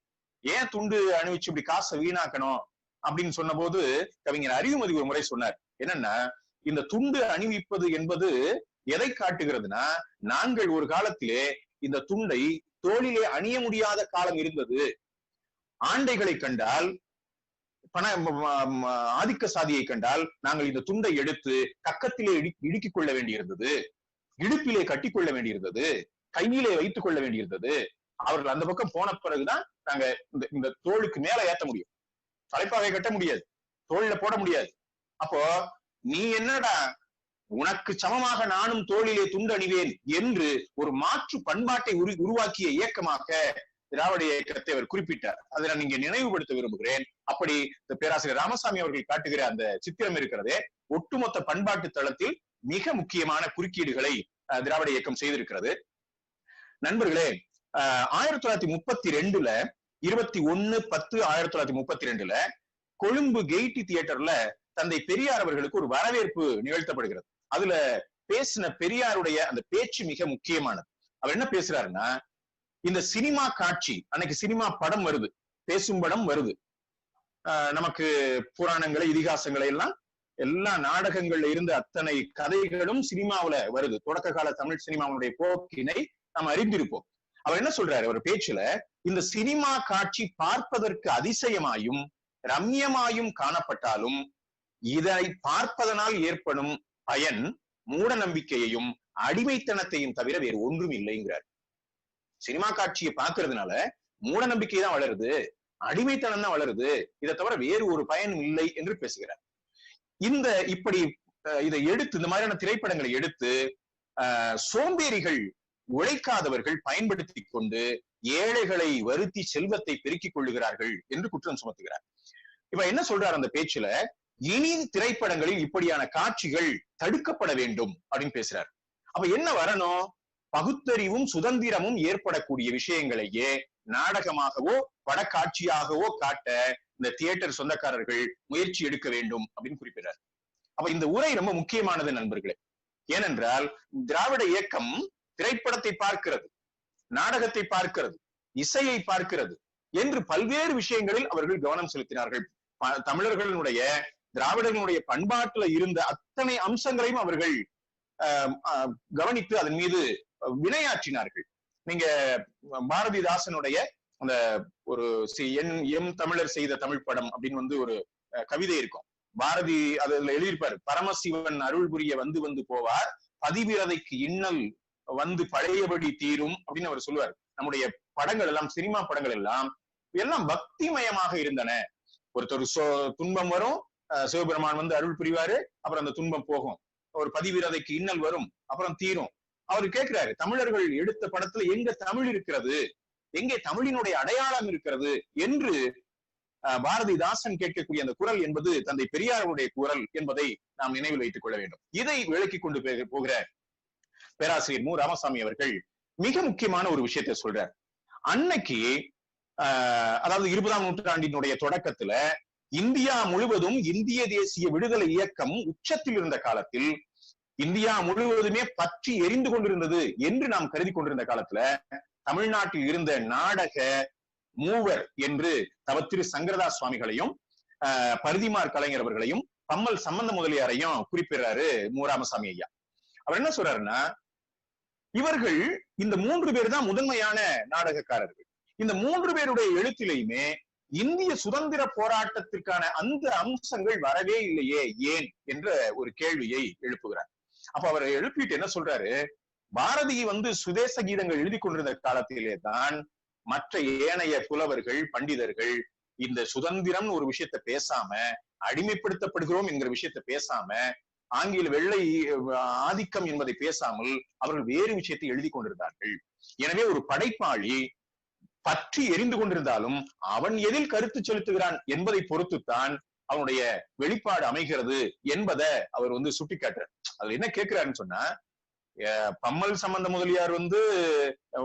ஏன் துண்டு அணிவிச்சு இப்படி காசை வீணாக்கணும் அப்படின்னு சொன்ன போது கவிஞர் அறிவுமதி ஒரு முறை சொன்னார், என்னன்னா இந்த துண்டு அணிவிப்பது என்பது எதை காட்டுகிறதுனா, நாங்கள் ஒரு காலத்திலே இந்த துண்டை தோளிலே அணிய முடியாத காலம் இருந்தது. ஆண்டைகளை கண்டால், ஆதிக்க சாதியை கண்டால் நாங்கள் இந்த துண்டை எடுத்து கக்கத்திலே இடுக்கிக் கொள்ள வேண்டியிருந்தது, இடுப்பிலே கட்டிக்கொள்ள வேண்டியிருந்தது, கையிலே வைத்துக் கொள்ள வேண்டியிருந்தது. அவர்கள் அந்த பக்கம் போன பிறகுதான் நாங்க இந்த தோளுக்கு மேல ஏத்த முடியும், தலைப்பாகை கட்ட முடியாது, தோளில போட முடியாது. அப்போ நீ என்னடா உனக்கு சமமாக நானும் தோளிலே துண்டு அணிவேன் என்று ஒரு மாற்று பண்பாட்டை உருவாக்கிய இயக்கமாக திராவிட இயக்கத்தை அவர் குறிப்பிட்டார். அதை நான் இங்க நினைவுபடுத்த விரும்புகிறேன். அப்படி இந்த பேராசிரியர் ராமசாமி அவர்கள் காட்டுகிற அந்த சித்திரம் இருக்கிறதே, ஒட்டுமொத்த பண்பாட்டு தளத்தில் மிக முக்கியமான குறுக்கீடுகளை திராவிட இயக்கம் செய்திருக்கிறது. நண்பர்களே, 1932ல 21/10/1932 கொழும்பு கெய்டி தியேட்டர்ல தந்தை பெரியார் அவர்களுக்கு ஒரு வரவேற்பு நிகழ்த்தப்படுகிறது. அதுல பேசின பெரியாருடைய அந்த பேச்சு மிக முக்கியமானது. அவர் என்ன பேசுறாருன்னா, இந்த சினிமா காட்சி, அன்னைக்கு சினிமா படம் வருது, பேசும் படம் வருது, நமக்கு புராணங்களை இதிகாசங்களை எல்லாம் எல்லா நாடகங்கள்ல இருந்த அத்தனை கதைகளும் சினிமாவுல வருது. தொடக்க கால தமிழ் சினிமாவுடைய போக்கினை நாம் அறிந்திருப்போம். அவர் என்ன சொல்றாரு அவர் பேச்சுல, இந்த சினிமா காட்சி பார்ப்பதற்கு அதிசயமாயும் ரம்யமாயும் காணப்பட்டாலும் இதை பார்ப்பதனால் ஏற்படும் பயன் மூட நம்பிக்கையையும் அடிமைத்தனத்தையும் தவிர வேறு ஒன்றும் இல்லைங்கிறார். சினிமா காட்சியை பார்க்கறதுனால மூட நம்பிக்கை தான் வளருது, அடிமைத்தனம் தான் வளருது, இதை தவிர வேறு ஒரு பயனும் இல்லை என்று பேசுகிறார். இப்படி இதை எடுத்து, இந்த மாதிரியான திரைப்படங்களை எடுத்து சோம்பேறிகள், உழைக்காதவர்கள் பயன்படுத்தி கொண்டு ஏழைகளை வருத்தி செல்வத்தை பெருக்கிக் கொள்ளுகிறார்கள் என்று குற்றம் சுமத்துகிறார். இப்ப என்ன சொல்றாரு அந்த பேச்சுல, இனி திரைப்படங்களில் இப்படியான காட்சிகள் தடுக்கப்பட வேண்டும் அப்படின்னு பேசுறாரு. அப்ப என்ன வரணும், பகுத்தறிவும் சுதந்திரமும் ஏற்படக்கூடிய விஷயங்களையே நாடகமாகவோ படக்காட்சியாகவோ காட்ட இந்த தியேட்டர் சொந்தக்காரர்கள் முயற்சி எடுக்க வேண்டும் அப்படின்னு குறிப்பிடுறார். அப்ப இந்த உரை ரொம்ப முக்கியமானது நண்பர்களே. ஏனென்றால் திராவிட இயக்கம் திரைப்படத்தை பார்க்கிறது, நாடகத்தை பார்க்கிறது, இசையை பார்க்கிறது என்று பல்வேறு விஷயங்களில் அவர்கள் கவனம் செலுத்தினார்கள். தமிழர்களுடைய திராவிடர்களுடைய பண்பாட்டுல இருந்த அத்தனை அம்சங்களையும் அவர்கள் கவனித்து அதன் மீது வினையாற்றினார்கள். நீங்க பாரதிதாசனுடைய அந்த ஒரு எம் தமிழர் செய்த தமிழ் படம் அப்படின்னு ஒரு கவிதை இருக்கும். பாரதி அதுல எழுதியிருப்பாரு, பரமசிவன் அருள் புரிய வந்து வந்து போவார், பதிவிரதைக்கு இன்னல் வந்து பழையபடி தீரும் அப்படின்னு அவர் சொல்லுவார். நம்முடைய படங்கள் எல்லாம், சினிமா படங்கள் எல்லாம் பக்திமயமாக இருந்தன. ஒருத்தர் துன்பம் வரும், சிவபெருமான் வந்து அருள் புரிவாரு, அப்புறம் அந்த துன்பம் போகும். ஒரு பதிவிரதைக்கு இன்னல் வரும், அப்புறம் தீரும். அவர் கேட்கிறாரு, தமிழர்கள் எடுத்த படத்துல எங்க தமிழ் இருக்கிறது, எங்கே தமிழினுடைய அடையாளம் இருக்கிறது என்று பாரதிதாசன் கேட்கக்கூடிய அந்த குரல் என்பது தந்தை பெரியாருடைய குரல் என்பதை நாம் நினைவில் வைத்துக் கொள்ள வேண்டும். இதை விளக்கி கொண்டு போகிற பேராசிரியர் மு. ராமசாமி அவர்கள் மிக முக்கியமான ஒரு விஷயத்தை சொல்றார். அன்னைக்கு அதாவது 20ஆம் நூற்றாண்டினுடைய தொடக்கத்துல இந்தியா முழுவதும் இந்திய தேசிய விடுதலை இயக்கம் உச்சத்தில் இருந்த காலத்தில், இந்தியா முழுவதுமே பற்றி எரிந்து கொண்டிருந்தது என்று நாம் கருதி கொண்டிருந்த காலத்துல தமிழ்நாட்டில் இருந்த நாடக மூவர் என்று தவத்திரு சங்கரதாஸ் சுவாமிகளையும் பரிதிமார் கலைஞர் அவர்களையும் பம்மல் சம்பந்த முதலியாரையும் குறிப்பிடுறாரு மு. ராமசாமி ஐயா. அவர் என்ன சொல்றாருன்னா, இவர்கள் இந்த 3 பேர் தான் முதன்மையான நாடகக்காரர்கள். இந்த 3 பேருடைய எழுத்திலையுமே இந்திய சுதந்திர போராட்டத்திற்கான அந்த அம்சங்கள் வரவே இல்லையே, ஏன் என்ற ஒரு கேள்வியை எழுப்புகிறார். அப்ப அவர் எழுப்பிட்டு என்ன சொல்றாரு, பாரதி சுதேச கீதங்கள் எழுதி கொண்டிருந்த காலத்திலே தான் மற்ற ஏனைய புலவர்கள், பண்டிதர்கள் இந்த சுதந்திரம் ஒரு விஷயத்த பேசாம, அடிமைப்படுத்தப்படுகிறோம் என்கிற விஷயத்த பேசாம, ஆங்கில வெள்ளை ஆதிக்கம் என்பதை பேசாமல் அவர்கள் வேறு விஷயத்தை எழுதி கொண்டிருந்தார்கள். எனவே ஒரு படைப்பாளி பற்றி எரிந்து கொண்டிருந்தாலும் அவன் எதில் கருத்து செலுத்துகிறான் என்பதை பொறுத்துத்தான் அவனுடைய வெளிப்பாடு அமைகிறது என்பதை அவர் சுட்டிக்காட்டுறார். அதுல என்ன கேட்கிறாருன்னு சொன்னா, பம்மல் சம்பந்த முதலியார்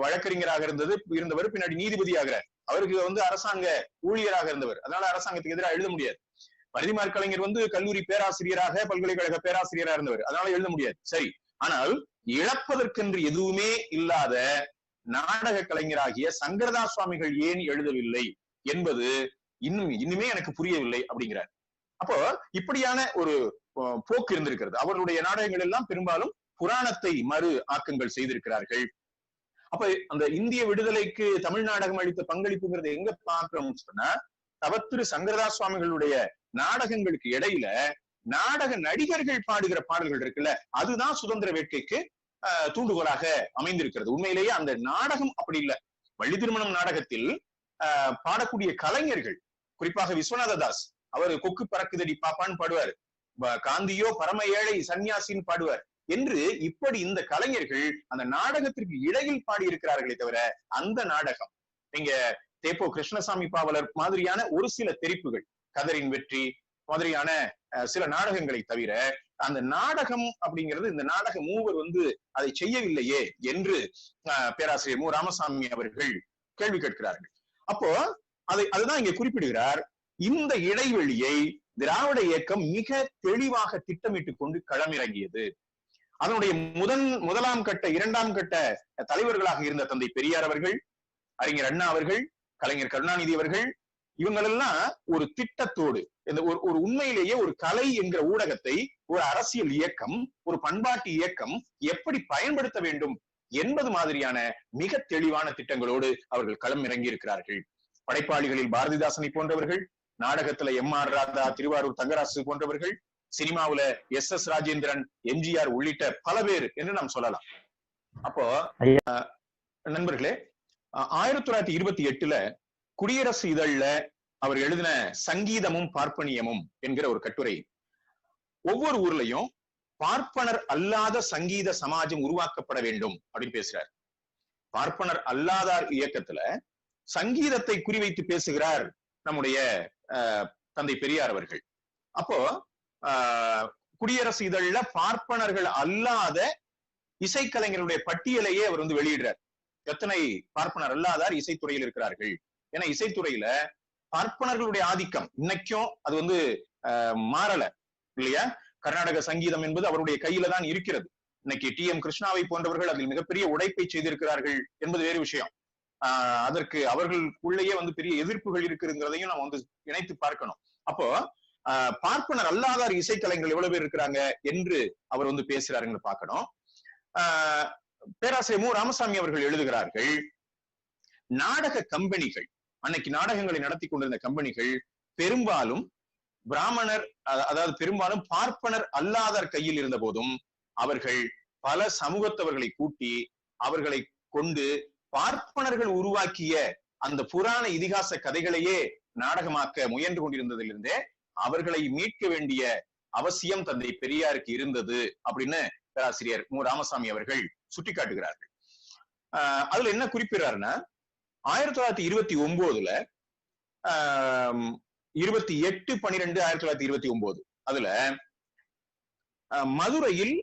வழக்கறிஞராக இருந்தவர், பின்னாடி நீதிபதி ஆகிறார். அவருக்கு அரசாங்க ஊழியராக இருந்தவர், அதனால அரசாங்கத்துக்கு எதிராக எழுத முடியாது. பரிதிமார் கலைஞர் கல்லூரி பேராசிரியராக, பல்கலைக்கழக பேராசிரியராக இருந்தவர், அதனால எழுத முடியாது. சரி, ஆனால் இழப்பதற்கென்று எதுவுமே இல்லாத நாடக கலைஞராகிய சங்கரதாஸ் சுவாமிகள் ஏன் எழுதவில்லை என்பது இன்னுமே எனக்கு புரியவில்லை அப்படிங்கிறார். அப்போ இப்படியான ஒரு போக்கு இருந்திருக்கிறது. அவருடைய நாடகங்கள் எல்லாம் பெரும்பாலும் புராணத்தை மறு ஆக்கங்கள் செய்திருக்கிறார்கள். அப்ப அந்த இந்திய விடுதலைக்கு தமிழ் நாடகம் அளித்த பங்களிப்புங்கிறது எங்க பார்க்கிறோம்னு சொன்னா, தவத்திரு சங்கரதாஸ் சுவாமிகளுடைய நாடகங்களுக்கு இடையில நாடக நடிகர்கள் பாடுகிற பாடல்கள் இருக்குல்ல, அதுதான் சுதந்திர வேட்கைக்கு தூண்டுகோலாக அமைந்திருக்கிறது. உண்மையிலேயே அந்த நாடகம் அப்படி இல்லை. வள்ளி திருமணம் நாடகத்தில் பாடக்கூடிய கலைஞர்கள், குறிப்பாக விஸ்வநாத தாஸ், அவர் கொக்கு பறக்குதடி பாப்பான்னு பாடுவார், காந்தியோ பரம ஏழை சன்னியாசின்னு பாடுவார் என்று இப்படி இந்த கலைஞர்கள் அந்த நாடகத்திற்கு இடையில் பாடி இருக்கிறார்களே தவிர, அந்த நாடகம் நீங்க தேப்போ கிருஷ்ணசாமி பாவலர் மாதிரியான ஒரு சில தெரிப்புகள், கதரின் வெற்றி மாதிரியான சில நாடகங்களை தவிர அந்த நாடகம் அப்படிங்கிறது, இந்த நாடக மூவர் அதை செய்யவில்லையே என்று பேராசிரியர் மு. ராமசாமி அவர்கள் கேள்வி கேட்கிறார்கள். அப்போ அதுதான் இங்க குறிப்பிடுகிறார். இந்த இடைவெளியை திராவிட இயக்கம் மிக தெளிவாக திட்டமிட்டு கொண்டு களமிறங்கியது. அதனுடைய முதலாம் கட்ட, 2ஆம் கட்ட தலைவர்களாக இருந்த தந்தை பெரியார் அவர்கள், அறிஞர் அண்ணா அவர்கள், கலைஞர் கருணாநிதி அவர்கள், இவங்களெல்லாம் ஒரு திட்டத்தோடு ஒரு உண்மையிலேயே ஒரு கலை என்கிற ஊடகத்தை ஒரு அரசியல் இயக்கம், ஒரு பண்பாட்டு இயக்கம் எப்படி பயன்படுத்த வேண்டும் என்பது மாதிரியான மிக தெளிவான திட்டங்களோடு அவர்கள் களம் இறங்கி இருக்கிறார்கள். படைப்பாளிகளில் பாரதிதாசனை போன்றவர்கள், நாடகத்துல எம்.ஆர். ராதா, திருவாரூர் தங்கராசு போன்றவர்கள், சினிமாவுல எஸ்.எஸ். ராஜேந்திரன், எம்ஜிஆர் உள்ளிட்ட பல பேர் என்று நாம் சொல்லலாம். அப்போ நண்பர்களே, 1928 குடியரசு இதழ்ல அவர் எழுதின சங்கீதமும் பார்ப்பனியமும் என்கிற ஒரு கட்டுரை, ஒவ்வொரு ஊர்லயும் பார்ப்பனர் அல்லாத சங்கீத சமாஜம் உருவாக்கப்பட வேண்டும் அப்படின்னு பேசுறார். பார்ப்பனர் அல்லாதார் இயக்கத்துல சங்கீதத்தை குறிவைத்து பேசுகிறார் நம்முடைய தந்தை பெரியார் அவர்கள். அப்போ குடியரசு இதழ்ல பார்ப்பனர்கள் அல்லாத இசைக்கலைஞருடைய பட்டியலையே அவர் வந்து வெளியிடுறார். எத்தனை பார்ப்பனர் அல்லாதார் இசைத்துறையில் இருக்கிறார்கள். ஏன்னா இசைத்துறையில பார்ப்பனர்களுடைய ஆதிக்கம் இன்னைக்கும் அது வந்து மாறல இல்லையா? கர்நாடக சங்கீதம் என்பது அவருடைய கையில தான் இருக்கிறது. இன்னைக்கு டி.எம். கிருஷ்ணாவை போன்றவர்கள் அதில் மிகப்பெரிய உடைப்பை செய்திருக்கிறார்கள் என்பது வேறு விஷயம். அதற்கு அவர்களுக்குள்ளேயே வந்து பெரிய எதிர்ப்புகள் இருக்குங்கிறதையும் நம்ம வந்து இணைத்து பார்க்கணும். அப்போ பார்ப்பனர் அல்லாதார் இசைக்கலைஞர்கள் எவ்வளவு பேர் இருக்கிறாங்க என்று அவர் வந்து பேசுறாருன்னு பார்க்கணும். பேராசிரியர் மு. ராமசாமி அவர்கள் எழுதுகிறார்கள், நாடக கம்பெனிகள், அன்னைக்கு நாடகங்களை நடத்தி கொண்டிருந்த கம்பெனிகள் பெரும்பாலும் பிராமணர், அதாவது பெரும்பாலும் பார்ப்பனர் அல்லாதார் கையில் இருந்த போதும் அவர்கள் பல சமூகத்தவர்களை கூட்டி அவர்களை கொண்டு பார்ப்பனர்கள் உருவாக்கிய அந்த புராண இதிகாச கதைகளையே நாடகமாக்க முயன்று கொண்டிருந்ததிலிருந்தே அவர்களை மீட்க வேண்டிய அவசியம் தந்தை பெரியாருக்கு இருந்தது அப்படின்னு பேராசிரியர் மு. ராமசாமி அவர்கள் சுட்டிக்காட்டுகிறார்கள். அதுல என்ன குறிப்பிடுறாருன்னா, 1929 28/12/1929 அதுல மதுரையில்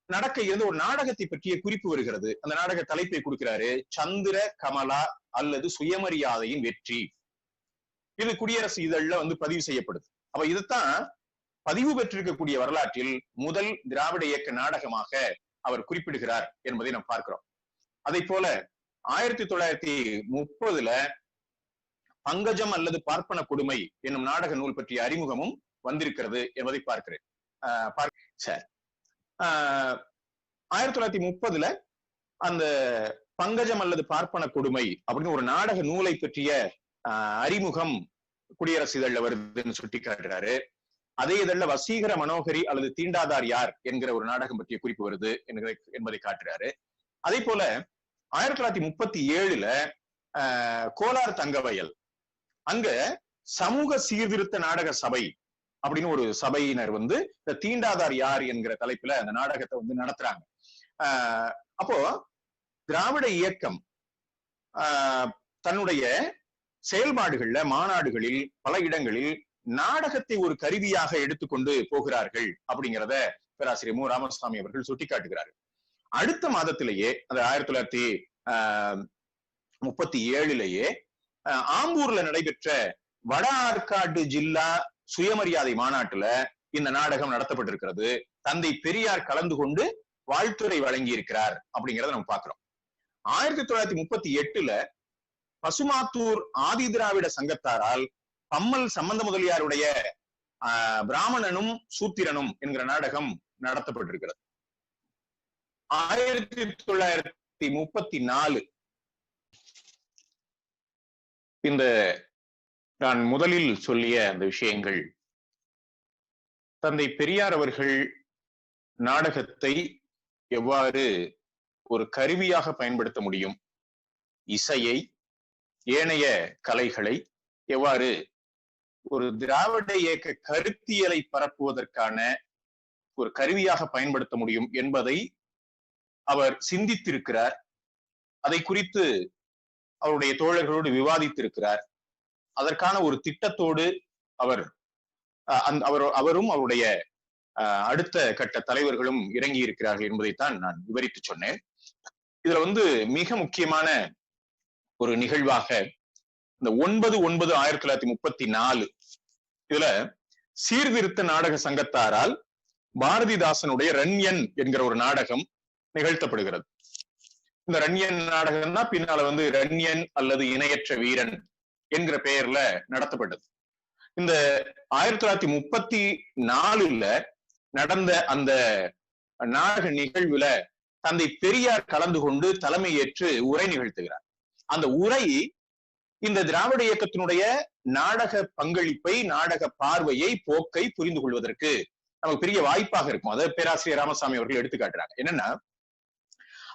நடக்க இருந்த ஒரு நாடகத்தை பற்றிய குறிப்பு வருகிறது. அந்த நாடக தலைப்பை கொடுக்கிறாரு, சந்திர கமலா அல்லது சுயமரியாதையின் வெற்றி. இது குடியரசு இதழ்ல வந்து பதிவு செய்யப்படுது. அப்ப இதுதான் பதிவு பெற்றிருக்கக்கூடிய வரலாற்றில் முதல் திராவிட இயக்க நாடகமாக அவர் குறிப்பிடுகிறார் என்பதை நாம் பார்க்கிறோம். அதை போல 1930 பங்கஜம் அல்லது பார்ப்பன கொடுமை என்னும் நாடக நூல் பற்றிய அறிமுகமும் வந்திருக்கிறது என்பதை பார்க்கிறேன். 1930 அந்த பங்கஜம் அல்லது பார்ப்பன கொடுமை அப்படின்னு ஒரு நாடக நூலை பற்றிய அறிமுகம் குடியரசு இதழ்ல வருதுன்னு சுட்டி காட்டுறாரு. அதே இதழ்ல வசீகர மனோகரி அல்லது தீண்டாதார் யார் என்கிற ஒரு நாடகம் பற்றிய குறிப்பு வருது என்பதை காட்டுறாரு. அதே போல 1937 கோலார் தங்கவயல் அங்க சமூக சீர்திருத்த நாடக சபை அப்படின்னு ஒரு சபையினர் வந்து இந்த தீண்டாதார் யார் என்கிற தலைப்புல அந்த நாடகத்தை வந்து நடத்துறாங்க. அப்போ திராவிட இயக்கம் தன்னுடைய செயல்பாடுகள்ல மாநாடுகளில் பல இடங்களில் நாடகத்தை ஒரு கருவியாக எடுத்துக்கொண்டு போகிறார்கள் அப்படிங்கிறத பேராசிரியர் மு. ராமசாமி அவர்கள் சுட்டிக்காட்டுகிறார்கள். அடுத்த மாதத்திலேயே அந்த 1937 ஆம்பூர்ல நடைபெற்ற வட ஆற்காடு ஜில்லா சுயமரியாதை மாநாட்டுல இந்த நாடகம் நடத்தப்பட்டிருக்கிறது. தந்தை பெரியார் கலந்து கொண்டு வாழ்த்துரை வழங்கி இருக்கிறார் அப்படிங்கிறத நம்ம பார்க்கிறோம். 1938 பசுமாத்தூர் ஆதி திராவிட சங்கத்தாரால் பம்மல் சம்பந்த முதலியாருடைய பிராமணனும் சூத்திரனும் என்கிற நாடகம் நடத்தப்பட்டிருக்கிறது. 1934 இந்த நான் முதலில் சொல்லிய அந்த விஷயங்கள், தந்தை பெரியார் அவர்கள் நாடகத்தை எவ்வாறு ஒரு கருவியாக பயன்படுத்த முடியும், இசையை ஏனைய கலைகளை எவ்வாறு ஒரு திராவிட இயக்க கருத்தியலை பரப்புவதற்கான ஒரு கருவியாக பயன்படுத்த முடியும் என்பதை அவர் சிந்தித்திருக்கிறார். அதை குறித்து அவருடைய தோழர்களோடு விவாதித்திருக்கிறார். அதற்கான ஒரு திட்டத்தோடு அவரும் அவருடைய அடுத்த கட்ட தலைவர்களும் இறங்கி இருக்கிறார்கள் என்பதைத்தான் நான் விவரித்து சொன்னேன். இதுல வந்து மிக முக்கியமான ஒரு நிகழ்வாக இந்த 9/9/1934 இதுல சீர்திருத்த நாடக சங்கத்தாரால் பாரதிதாசனுடைய ரன்யன் என்கிற ஒரு நாடகம் நிகழ்த்தப்படுகிறது. இந்த ரன்யன் நாடகம் தான் பின்னால வந்து ரன்யன் அல்லது இணையற்ற வீரன் என்கிற பெயர்ல நடத்தப்பட்டது. இந்த 1934 நடந்த அந்த நாடக நிகழ்வுல தந்தை பெரியார் கலந்து கொண்டு தலைமை ஏற்று உரை நிகழ்த்துகிறார். அந்த உரை இந்த திராவிட இயக்கத்தினுடைய நாடக பங்களிப்பை, நாடக பார்வையை, போக்கை புரிந்து கொள்வதற்கு நமக்கு பெரிய வாய்ப்பாக இருக்கும். அதை பேராசிரியர் ராமசாமி அவர்கள் எடுத்து காட்டுறாங்க. என்னன்னா,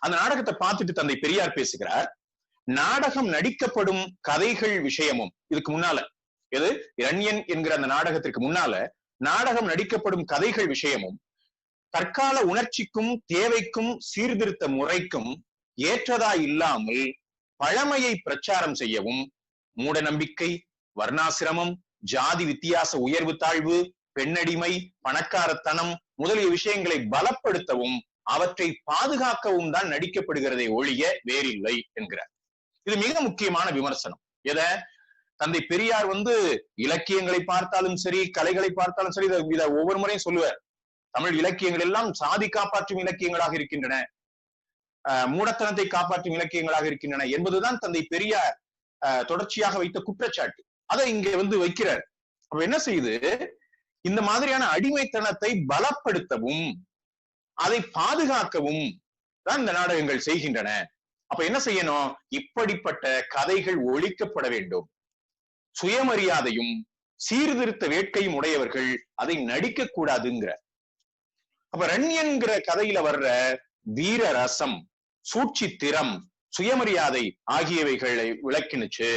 அந்த நாடகத்தை பார்த்துட்டு தந்தை பெரியார் பேசுகிறார், நாடகம் நடிக்கப்படும் கதைகள் விஷயமும் இதுக்கு முன்னால, எது இரண்யன் என்கிற அந்த நாடகத்திற்கு முன்னால நாடகம் நடிக்கப்படும் கதைகள் விஷயமும் தற்கால உணர்ச்சிக்கும் தேவைக்கும் சீர்திருத்த முறைக்கும் ஏற்றதா இல்லாமல் பழமையை பிரச்சாரம் செய்யவும், மூட நம்பிக்கை, வர்ணாசிரமம், ஜாதி வித்தியாச உயர்வு தாழ்வு, பெண்ணடிமை, பணக்காரத்தனம் முதலிய விஷயங்களை பலப்படுத்தவும் அவற்றை பாதுகாக்கவும் தான் நடிக்கப்படுகிறதே ஒழிய வேறில்லை என்கிறார். இது மிக முக்கியமான விமர்சனம். எதை தந்தை பெரியார் இலக்கியங்களை பார்த்தாலும் சரி, கலைகளை பார்த்தாலும் சரி, இதை ஒவ்வொரு முறையும் சொல்லுவார். தமிழ் இலக்கியங்கள் எல்லாம் சாதி காப்பாற்றும் இலக்கியங்களாக இருக்கின்றன, மூடத்தனத்தை காப்பாற்றும் இலக்கியங்களாக இருக்கின்றன என்பதுதான் தந்தை பெரியார் தொடர்ச்சியாக வைத்த குற்றச்சாட்டு. அதை இங்க வைக்கிறார். அப்ப என்ன செய்யுது, இந்த மாதிரியான அடிமைத்தனத்தை பலப்படுத்தவும் அதை பாதுகாக்கவும் தான் இந்த நாடகங்கள் செய்கின்றன. அப்ப என்ன செய்யணும், இப்படிப்பட்ட கதைகள் ஒழிக்கப்பட வேண்டும். சுயமரியாதையும் சீர்திருத்த வேட்கையும் உடையவர்கள் அதை நடிக்க கூடாதுங்கிற. அப்ப ரன்யன்கிற கதையில வர்ற வீர ரசம், சூழ்ச்சி திறம், சுயமரியாதை ஆகியவைகளை விளக்கினுச்சு.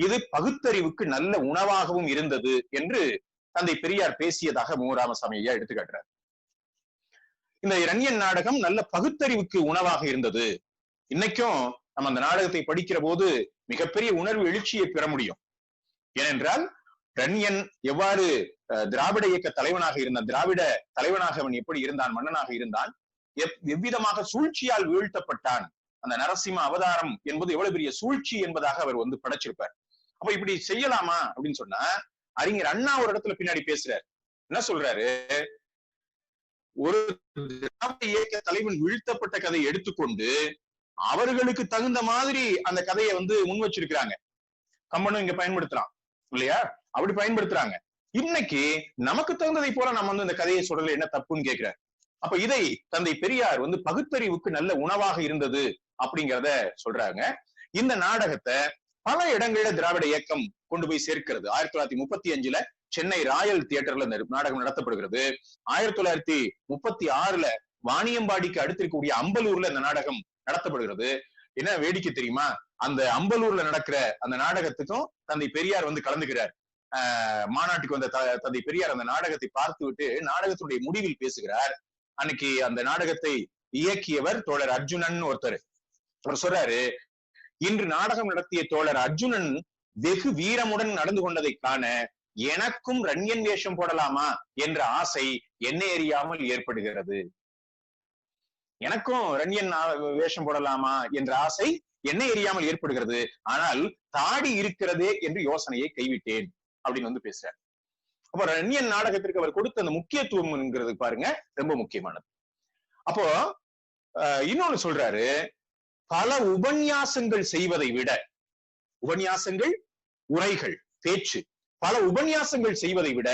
இது பகுத்தறிவுக்கு நல்ல உணவாகவும் இருந்தது என்று தந்தை பெரியார் பேசியதாக மு. ராமசாமி ஐயா எடுத்துக்காட்டுறார். இந்த ரன்யன் நாடகம் நல்ல பகுத்தறிவுக்கு உணவாக இருந்தது. இன்னைக்கும் நம்ம அந்த நாடகத்தை படிக்கிற போது மிகப்பெரிய உணர்வு எழுச்சியை பெற முடியும். ஏனென்றால் ரன்யன் எவ்வாறு திராவிட இயக்க தலைவனாக இருந்தான், திராவிட தலைவனாக அவன் எப்படி இருந்தான், மன்னனாக இருந்தான், எவ்விதமாக சூழ்ச்சியால் வீழ்த்தப்பட்டான். அந்த நரசிம்ம அவதாரம் என்பது எவ்வளவு பெரிய சூழ்ச்சி என்பதாக அவர் படைச்சிருப்பார். அப்ப இப்படி செய்யலாமா அப்படின்னு சொன்னா, அறிஞர் அண்ணா ஒரு இடத்துல பின்னாடி பேசுறாரு. என்ன சொல்றாரு, ஒரு திராவிட இயக்க தலைவன் வீழ்த்தப்பட்ட கதையை எடுத்துக்கொண்டு அவர்களுக்கு தகுந்த மாதிரி அந்த கதையை முன் வச்சிருக்கிறாங்க. கம்பனும் இங்க பயன்படுத்துறான் இல்லையா, அப்படி பயன்படுத்துறாங்க. இன்னைக்கு நமக்கு தகுந்ததை போல நம்ம இந்த கதையை சொல்றதுல என்ன தப்புன்னு கேட்கிறார். அப்ப இதை தந்தை பெரியார் பகுத்தறிவுக்கு நல்ல உணவாக இருந்தது அப்படிங்கிறத சொல்றாங்க. இந்த நாடகத்தை பல இடங்கள்ல திராவிட இயக்கம் கொண்டு போய் சேர்க்கிறது. 1935 சென்னை ராயல் தியேட்டர்ல இந்த நாடகம் நடத்தப்படுகிறது. 1936 வாணியம்பாடிக்கு அடுத்து இருக்கக்கூடிய அம்பலூர்ல இந்த நாடகம் நடத்தப்படுகிறது. என்ன வேடிக்கை தெரியுமா, அந்த அம்பலூர்ல நடக்கிற அந்த நாடகத்துக்கும் தந்தை பெரியார் கலந்துக்கிறார். மாநாட்டுக்கு வந்த தந்தை பெரியார் அந்த நாடகத்தை பார்த்து விட்டு நாடகத்துடைய முடிவில் பேசுகிறார். அன்னைக்கு அந்த நாடகத்தை இயக்கியவர் தோழர் அர்ஜுனன் ஒருத்தர். அவர் சொல்றாரு, இன்று நாடகம் நடத்திய தோழர் அர்ஜுனன் வெகு வீரமுடன் நடந்து கொண்டதை காண எனக்கும் ரன்யன் வேஷம் போடலாமா என்ற ஆசை என்னை அறியாமல் ஏற்படுகிறது. எனக்கும் ரன்யன் வேஷம் போடலாமா என்ற ஆசை என்னை அறியாமல் ஏற்படுகிறது. ஆனால் தாடி இருக்கிறதே என்று யோசனையை கைவிட்டேன் அப்படின்னு பேசுறார். அப்போ ரன்யன் நாடகத்திற்கு அவர் கொடுத்த அந்த முக்கியத்துவம்ங்கிறது பாருங்க ரொம்ப முக்கியமானது. அப்போ இன்னொன்னு சொல்றாரு, பல உபன்யாசங்கள் செய்வதை விட, உபன்யாசங்கள் உரைகள் பேச்சு, பல உபன்யாசங்கள் செய்வதை விட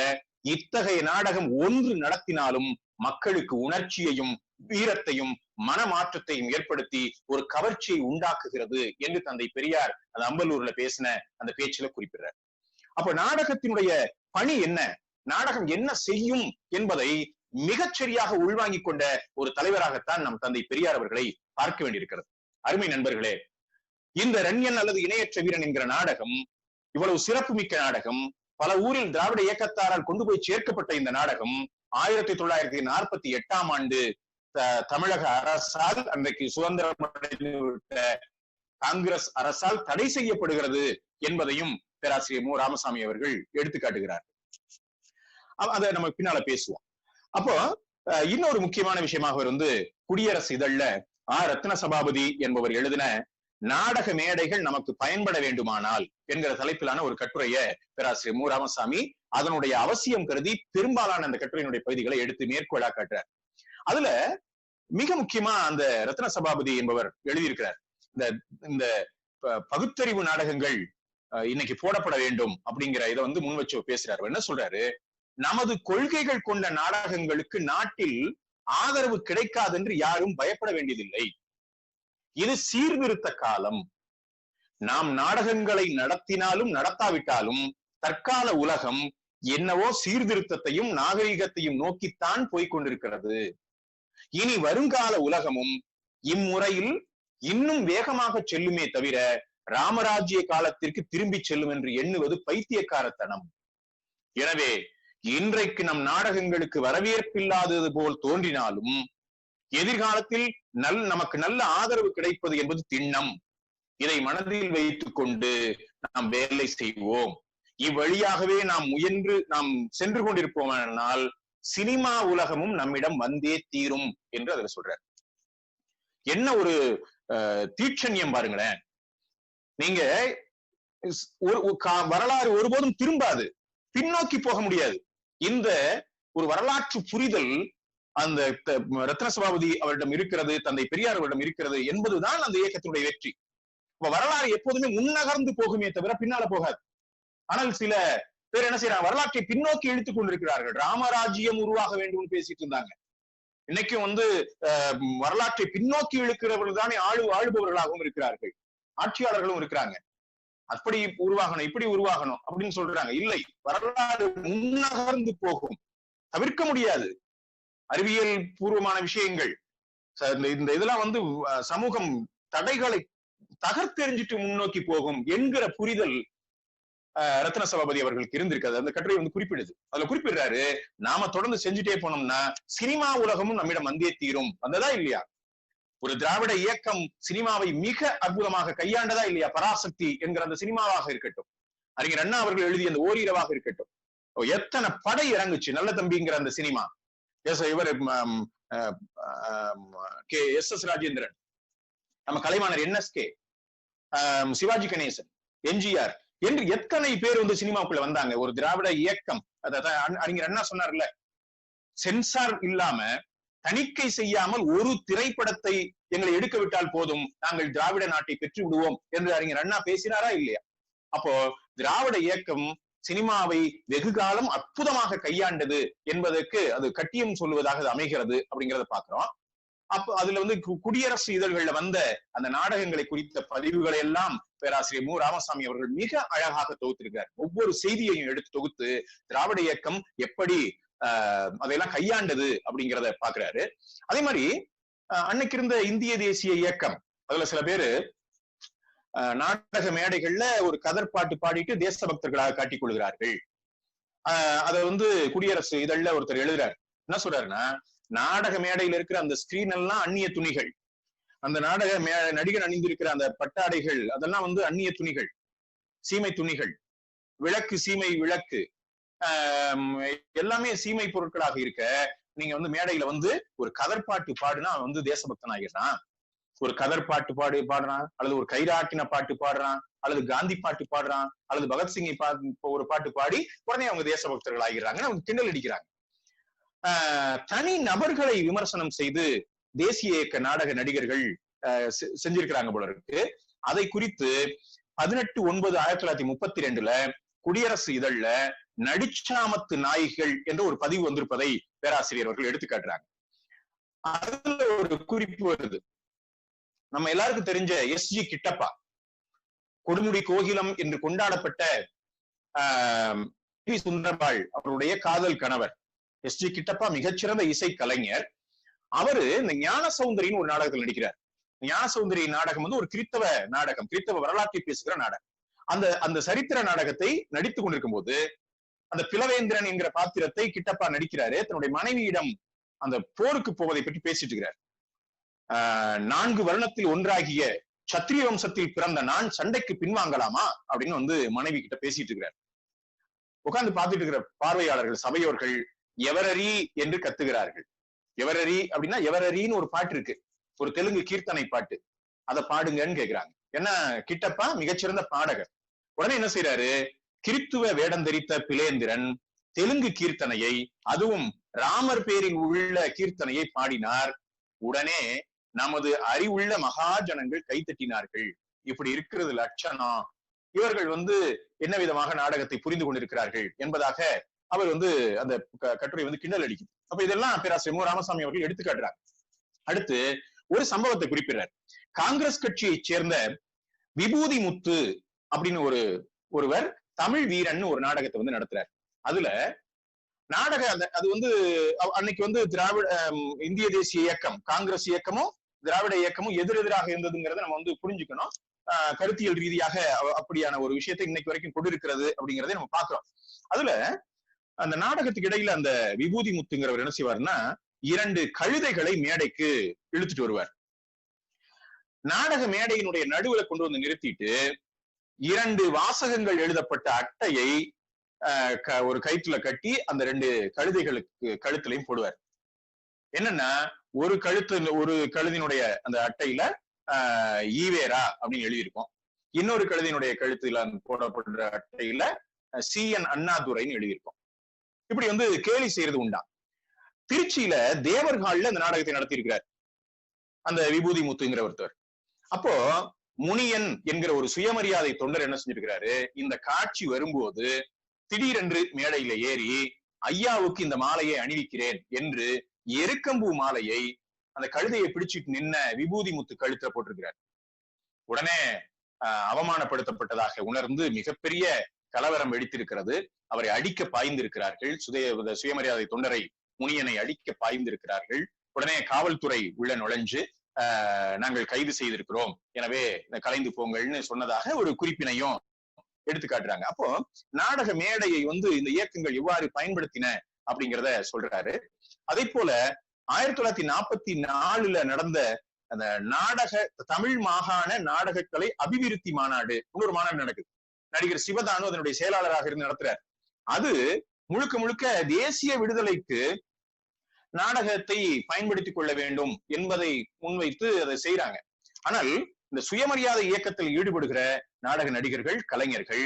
இத்தகைய நாடகம் ஒன்று நடத்தினாலும் மக்களுக்கு உணர்ச்சியையும் வீரத்தையும் மனமாற்றத்தையும் ஏற்படுத்தி ஒரு கவர்ச்சியை உண்டாக்குகிறது என்று தந்தை பெரியார் அந்த அம்பலூர்ல பேசின அந்த பேச்சுல குறிப்பிடுறார். அப்ப நாடகத்தினுடைய பணி என்ன, நாடகம் என்ன செய்யும் என்பதை மிகச்சரியாக உள்வாங்கிக் கொண்ட ஒரு தலைவராகத்தான் நம் தந்தை பெரியார் அவர்களை பார்க்க வேண்டியிருக்கிறது. அருமை நண்பர்களே, இந்த ரன்யன் அல்லது இணையற்ற வீரன் என்கிற நாடகம் இவ்வளவு சிறப்புமிக்க நாடகம், பல ஊரில் திராவிட இயக்கத்தாரால் கொண்டு போய் சேர்க்கப்பட்ட இந்த நாடகம் 1948ஆம் ஆண்டு தமிழக அரசால், அன்றைக்கு சுதந்திரம் அடைந்துவிட்ட காங்கிரஸ் அரசால் தடை செய்யப்படுகிறது என்பதையும் பேராசிரியர் மு. ராமசாமி அவர்கள் எடுத்துக்காட்டுகிறார். அதை நம்ம பின்னால பேசுவோம். அப்போ இன்னொரு முக்கியமான விஷயமாக குடியரசு இதழ்ல ரத்ன சபாபதி என்பவர் எழுதின நாடக மேடைகள் நமக்கு பயன்பட வேண்டுமானால் என்கிற தலைப்பிலான ஒரு கட்டுரையை பேராசிரியர் மு. ராமசாமி அதனுடைய அவசியம் கருதி பெரும்பாலான அந்த கட்டுரையினுடைய பகுதிகளை எடுத்து மேற்கோளா காட்டுறார். அதுல மிக முக்கியமா அந்த ரத்ன சபாபதி என்பவர் எழுதியிருக்கிறார், இந்த பகுத்தறிவு நாடகங்கள் இன்னைக்கு போடப்பட வேண்டும் அப்படிங்கிற இதை முன் வச்சு பேசுறாரு. என்ன சொல்றாரு, நமது கொள்கைகள் கொண்ட நாடகங்களுக்கு நாட்டில் ஆதரவு கிடைக்காது என்று யாரும் பயப்பட வேண்டியதில்லை. இது சீர்திருத்த காலம். நாம் நாடகங்களை நடத்தினாலும் நடத்தாவிட்டாலும் தற்கால உலகம் என்னவோ சீர்திருத்தத்தையும் நாகரிகத்தையும் நோக்கித்தான் போய்கொண்டிருக்கிறது. இனி வருங்கால உலகமும் இம்முறையில் இன்னும் வேகமாக செல்லுமே தவிர ராமராஜ்ய காலத்திற்கு திரும்பி செல்லும் என்று எண்ணுவது பைத்தியக்காரத்தனம். எனவே இன்றைக்கு நம் நாடகங்களுக்கு வரவேற்பில்லாதது போல் தோன்றினாலும் எதிர்காலத்தில் நமக்கு நல்ல ஆதரவு கிடைப்பது என்பது திண்ணம். இதை மனதில் வைத்துக் கொண்டு நாம் வேலை செய்வோம். இவ்வழியாகவே நாம் சென்று கொண்டிருப்போமானால் சினிமா உலகமும் நம்மிடம் வந்தே தீரும் என்று அதில் சொல்றார். என்ன ஒரு தீட்சண்யம் பாருங்களேன். நீங்க வரலாறு ஒருபோதும் திரும்பாது, பின்னோக்கி போக முடியாது. இந்த ஒரு வரலாற்று புரிதல் அந்த ரத்ன சபாபதி அவரிடம் இருக்கிறது, தந்தை பெரியார் அவரிடம் இருக்கிறது என்பதுதான் அந்த இயக்கத்தினுடைய வெற்றி. வரலாறு எப்போதுமே முன்னகர்ந்து போகுமே தவிர பின்னால போகாது. ஆனால் சில பேர் என்ன செய்யறாங்க, வரலாற்றை பின்னோக்கி இழுத்துக் கொண்டிருக்கிறார்கள். ராமராஜ்யம் உருவாக வேண்டும் பேசிட்டு இருந்தாங்க. இன்னைக்கும் வரலாற்றை பின்னோக்கி இழுக்கிறவர்கள் தானே ஆளுபவர்களாகவும் இருக்கிறார்கள், ஆட்சியாளர்களும் இருக்கிறாங்க. அப்படி உருவாகணும், இப்படி உருவாகணும் அப்படின்னு சொல்றாங்க. இல்லை, வரலாறு முன்னகர்ந்து போகும், தவிர்க்க முடியாது. அறிவியல் பூர்வமான விஷயங்கள், இந்த இதெல்லாம் சமூகம் தடைகளை தகர்த்தெறிஞ்சிட்டு முன்னோக்கி போகும் என்கிற புரிதல் ரத்ன சபாபதி அவர்களுக்கு இருந்திருக்காது. அந்த கட்டுரை குறிப்பிடுது. அதுல குறிப்பிடுறாரு, நாம தொடர்ந்து செஞ்சுட்டே போனோம்னா சினிமா உலகமும் நம்மிடம் வந்தே தீரும். வந்ததா இல்லையா? ஒரு திராவிட இயக்கம் சினிமாவை மிக அற்புதமாக கையாண்டதா இல்லையா? பராசக்தி என்கிற அந்த சினிமாவாக இருக்கட்டும், அறிஞர் அண்ணா அவர்கள் எழுதிய அந்த ஓரிரவாக இருக்கட்டும், எத்தனை படை இறங்குச்சு. நல்ல தம்பிங்கிற அந்த சினிமா, இவர் எஸ் ராஜேந்திரன், நம்ம கலைவாணர் NSK, சிவாஜி கணேசன், எம்ஜிஆர் என்று எத்தனை பேர் சினிமாவுக்குள்ள வந்தாங்க. ஒரு திராவிட இயக்கம், அறிஞர் அண்ணா சொன்னார்ல, சென்சார் இல்லாம, தணிக்கை செய்யாமல் ஒரு திரைப்படத்தை எங்களை எடுக்க விட்டால் போதும், நாங்கள் திராவிட நாட்டை பெற்று விடுவோம் என்று அறிஞர் அண்ணா பேசினாரா இல்லையா? அப்போ திராவிட இயக்கம் சினிமாவை வெகு காலம் அற்புதமாக கையாண்டது என்பதற்கு அது கட்டியம் சொல்லுவதாக அது அமைகிறது அப்படிங்கிறத பாக்குறோம். அப்ப அதுல குடியரசு இதழ்கள்ல வந்த அந்த நாடகங்களை குறித்த பதிவுகளை எல்லாம் பேராசிரியர் மு. ராமசாமி அவர்கள் மிக அழகாக தொகுத்திருக்கிறார். ஒவ்வொரு செய்தியையும் எடுத்து தொகுத்து திராவிட இயக்கம் எப்படி அதையெல்லாம் கையாண்டது அப்படிங்கிறத பாக்குறாரு. அதே மாதிரி அன்னைக்கு இருந்த இந்திய தேசிய இயக்கம், அதுல சில பேரு நாடக மேடைகள்ல ஒரு கதர்பாட்டு பாடிட்டு தேசபக்தர்களாக காட்டிக் கொள்கிறார்கள். அதை குடியரசு இதழ்ல ஒருத்தர் எழுதுறாரு. என்ன சொல்றாருன்னா, நாடக மேடையில் இருக்கிற அந்த ஸ்கிரீன் எல்லாம் அந்நிய துணிகள், அந்த நாடக நடிகர் அணிந்திருக்கிற அந்த பட்டாடைகள் அதெல்லாம் அந்நிய துணிகள், சீமை துணிகள், விளக்கு சீமை விளக்கு எல்லாமே சீமை பொருட்களாக இருக்க, நீங்க மேடையில ஒரு கதர்பாட்டு பாடுனா தேசபக்தன் ஆகிடுறான். ஒரு கதர்பாட்டு பாடுறான், அல்லது ஒரு கைராட்டின பாட்டு பாடுறான், அல்லது காந்தி பாட்டு பாடுறான், அல்லது பகத்சிங்கை ஒரு பாட்டு பாடி உடனே அவங்க தேசபக்தர்கள் ஆகிறாங்கன்னு அவங்க கிண்டல் அடிக்கிறாங்க. தனி நபர்களை விமர்சனம் செய்து தேசிய இயக்க நாடக நடிகர்கள் செஞ்சிருக்கிறாங்க போல இருக்கு. அதை குறித்து 18/9/1932 குடியரசு இதழ்ல நடிச்சாமத்து நாய்கள் என்ற ஒரு பதிவு வந்திருப்பதை பேராசிரியர் அவர்கள் எடுத்துக்காட்டுறாங்க. அதுல ஒரு குறிப்பு வருது. நம்ம எல்லாருக்கும் தெரிஞ்ச SG கிட்டப்பா, கொடுமுடி கோகிலம் என்று கொண்டாடப்பட்ட சுந்தரபாள் அவருடைய காதல் கணவர் SG கிட்டப்பா மிகச்சிறந்த இசை கலைஞர். அவரு இந்த ஞான சௌந்தரின்னு ஒரு நாடகத்தில் நடிக்கிறார். ஞான சௌந்தரி நாடகம் ஒரு கிறித்தவ நாடகம், கிறித்தவ வரலாற்றை பேசுகிற நாடகம். அந்த சரித்திர நாடகத்தை நடித்துக் கொண்டிருக்கும் போது அந்த பிளவேந்திரன் என்கிற பாத்திரத்தை கிட்டப்பா நடிக்கிறாரு. தன்னுடைய மனைவியிடம் அந்த போருக்கு போவதை பற்றி பேசிட்டு இருக்கிறார். 4 வருணத்தில் ஒன்றாகிய சத்திரிய வம்சத்தில் பிறந்த நான் சண்டைக்கு பின்வாங்கலாமா அப்படின்னு மனைவி கிட்ட பேசிட்டு இருக்கிறார். உட்கார்ந்து பார்த்துட்டு இருக்கிற பார்வையாளர்கள், சபையோர்கள் எவரரி என்று கத்துகிறார்கள். எவரரி அப்படின்னா, எவரரின்னு ஒரு பாட்டு இருக்கு, ஒரு தெலுங்கு கீர்த்தனை பாட்டு, அதை பாடுங்கன்னு கேக்குறாங்க. ஏன்னா கிட்டப்பா மிகச்சிறந்த பாடகர். உடனே என்ன செய்யறாரு, கிறித்துவ வேடம் தரித்த பிளேந்திரன் தெலுங்கு கீர்த்தனையை, அதுவும் ராமர் பேரில் உள்ள கீர்த்தனையை பாடினார். உடனே நமது அறிவுள்ள மகாஜனங்கள் கைத்தட்டினார்கள். இப்படி இருக்கிறது லட்சணம். இவர்கள் என்ன விதமாக நாடகத்தை புரிந்து கொண்டிருக்கிறார்கள் என்பதாக அவர் அந்த கட்டுரை கிண்டல் அடிக்குது. அப்ப இதெல்லாம் பேராசிரியர் மு. ராமசாமி அவர்கள் எடுத்துக்காட்டுறாங்க. அடுத்து ஒரு சம்பவத்தை குறிப்பிடுறார். காங்கிரஸ் கட்சியை சேர்ந்த விபூதி முத்து அப்படின்னு ஒருவர் தமிழ் வீரன் ஒரு நாடகத்தை நடத்துறார். அதுல நாடக அது அன்னைக்கு திராவிட இந்திய தேசிய இயக்கம், காங்கிரஸ் இயக்கமும் திராவிட இயக்கமும் எதிரெதிராக இருந்ததுங்கிறத நம்ம புரிஞ்சுக்கணும். கருத்தியல் ரீதியாக அப்படியான ஒரு விஷயத்தை இன்னைக்கு வரைக்கும் கொண்டிருக்கிறது அப்படிங்கிறத நம்ம பாக்குறோம். அதுல அந்த நாடகத்துக்கு இடையில அந்த விபூதி முத்துங்கிறவர் என்ன செய்வாருன்னா, 2 கழுதைகளை மேடைக்கு இழுத்துட்டு வருவார். நாடக மேடையினுடைய நடுவுல கொண்டு நிறுத்திட்டு 2 வாசகங்கள் எழுதப்பட்ட அட்டையை ஒரு கயிற்றுல கட்டி அந்த 2 கழுதைகளுக்கு கழுத்துலையும் போடுவார். என்னன்னா, ஒரு கழுதினுடைய அந்த அட்டையில ஈவேரா அப்படின்னு எழுதியிருக்கோம். இன்னொரு கழுதியினுடைய கழுத்துல போடப்படுற அட்டையில CN அண்ணாதுரைன்னு எழுதியிருக்கோம். இப்படி கேலி செய்யறது உண்டா. திருச்சியில தேவர்கால்ல இந்த நாடகத்தை நடத்தியிருக்கிறார் அந்த விபூதி முத்துங்கிற ஒருத்தர். அப்போ முனியன் என்கிற ஒரு சுயமரியாதை தொண்டர் என்ன செஞ்சிருக்கிறாரு, இந்த காட்சி வரும்போது திடீரென்று மேடையில ஏறி ஐயாவுக்கு இந்த மாலையை அணிவிக்கிறேன் என்று எருக்கம்பூ மாலையை அந்த கழுதையை பிடிச்சிட்டு நின்ன விபூதி முத்து கழுத்துல போட்டிருக்கிறார். உடனே அவமானப்படுத்தப்பட்டதாக உணர்ந்து மிகப்பெரிய கலவரம் வெடித்திருக்கிறது. அவரை அடிக்க பாய்ந்திருக்கிறார்கள். சுயமரியாதை தொண்டரை முனியனை அடிக்க பாய்ந்திருக்கிறார்கள். உடனே காவல்துறை உள்ள நுழைஞ்சு நாங்கள் கைது செய்திருக்கிறோம், எனவே கலைந்து போங்கள்னு சொன்னதாக ஒரு குறிப்பினையும் எடுத்து காட்டுறாங்க. அப்போ நாடக மேடையை இந்த இயக்கங்கள் எவ்வாறு பயன்படுத்தின அப்படிங்கிறத சொல்றாரு. அதே போல 1944 நடந்த அந்த நாடக தமிழ் மாகாண நாடகக்கலை அபிவிருத்தி மாநாடு, இன்னொரு மாநாடு நடக்குது. நடிகர் சிவதானு அதனுடைய செயலாளராக இருந்து நடத்துறார். அது முழுக்க முழுக்க தேசிய விடுதலைக்கு நாடகத்தை பயன்படுத்திக் கொள்ள வேண்டும் என்பதை முன்வைத்து அதை செய்யறாங்க. ஆனால் இந்த சுயமரியாதை இயக்கத்தில் ஈடுபடுகிற நாடக நடிகர்கள், கலைஞர்கள்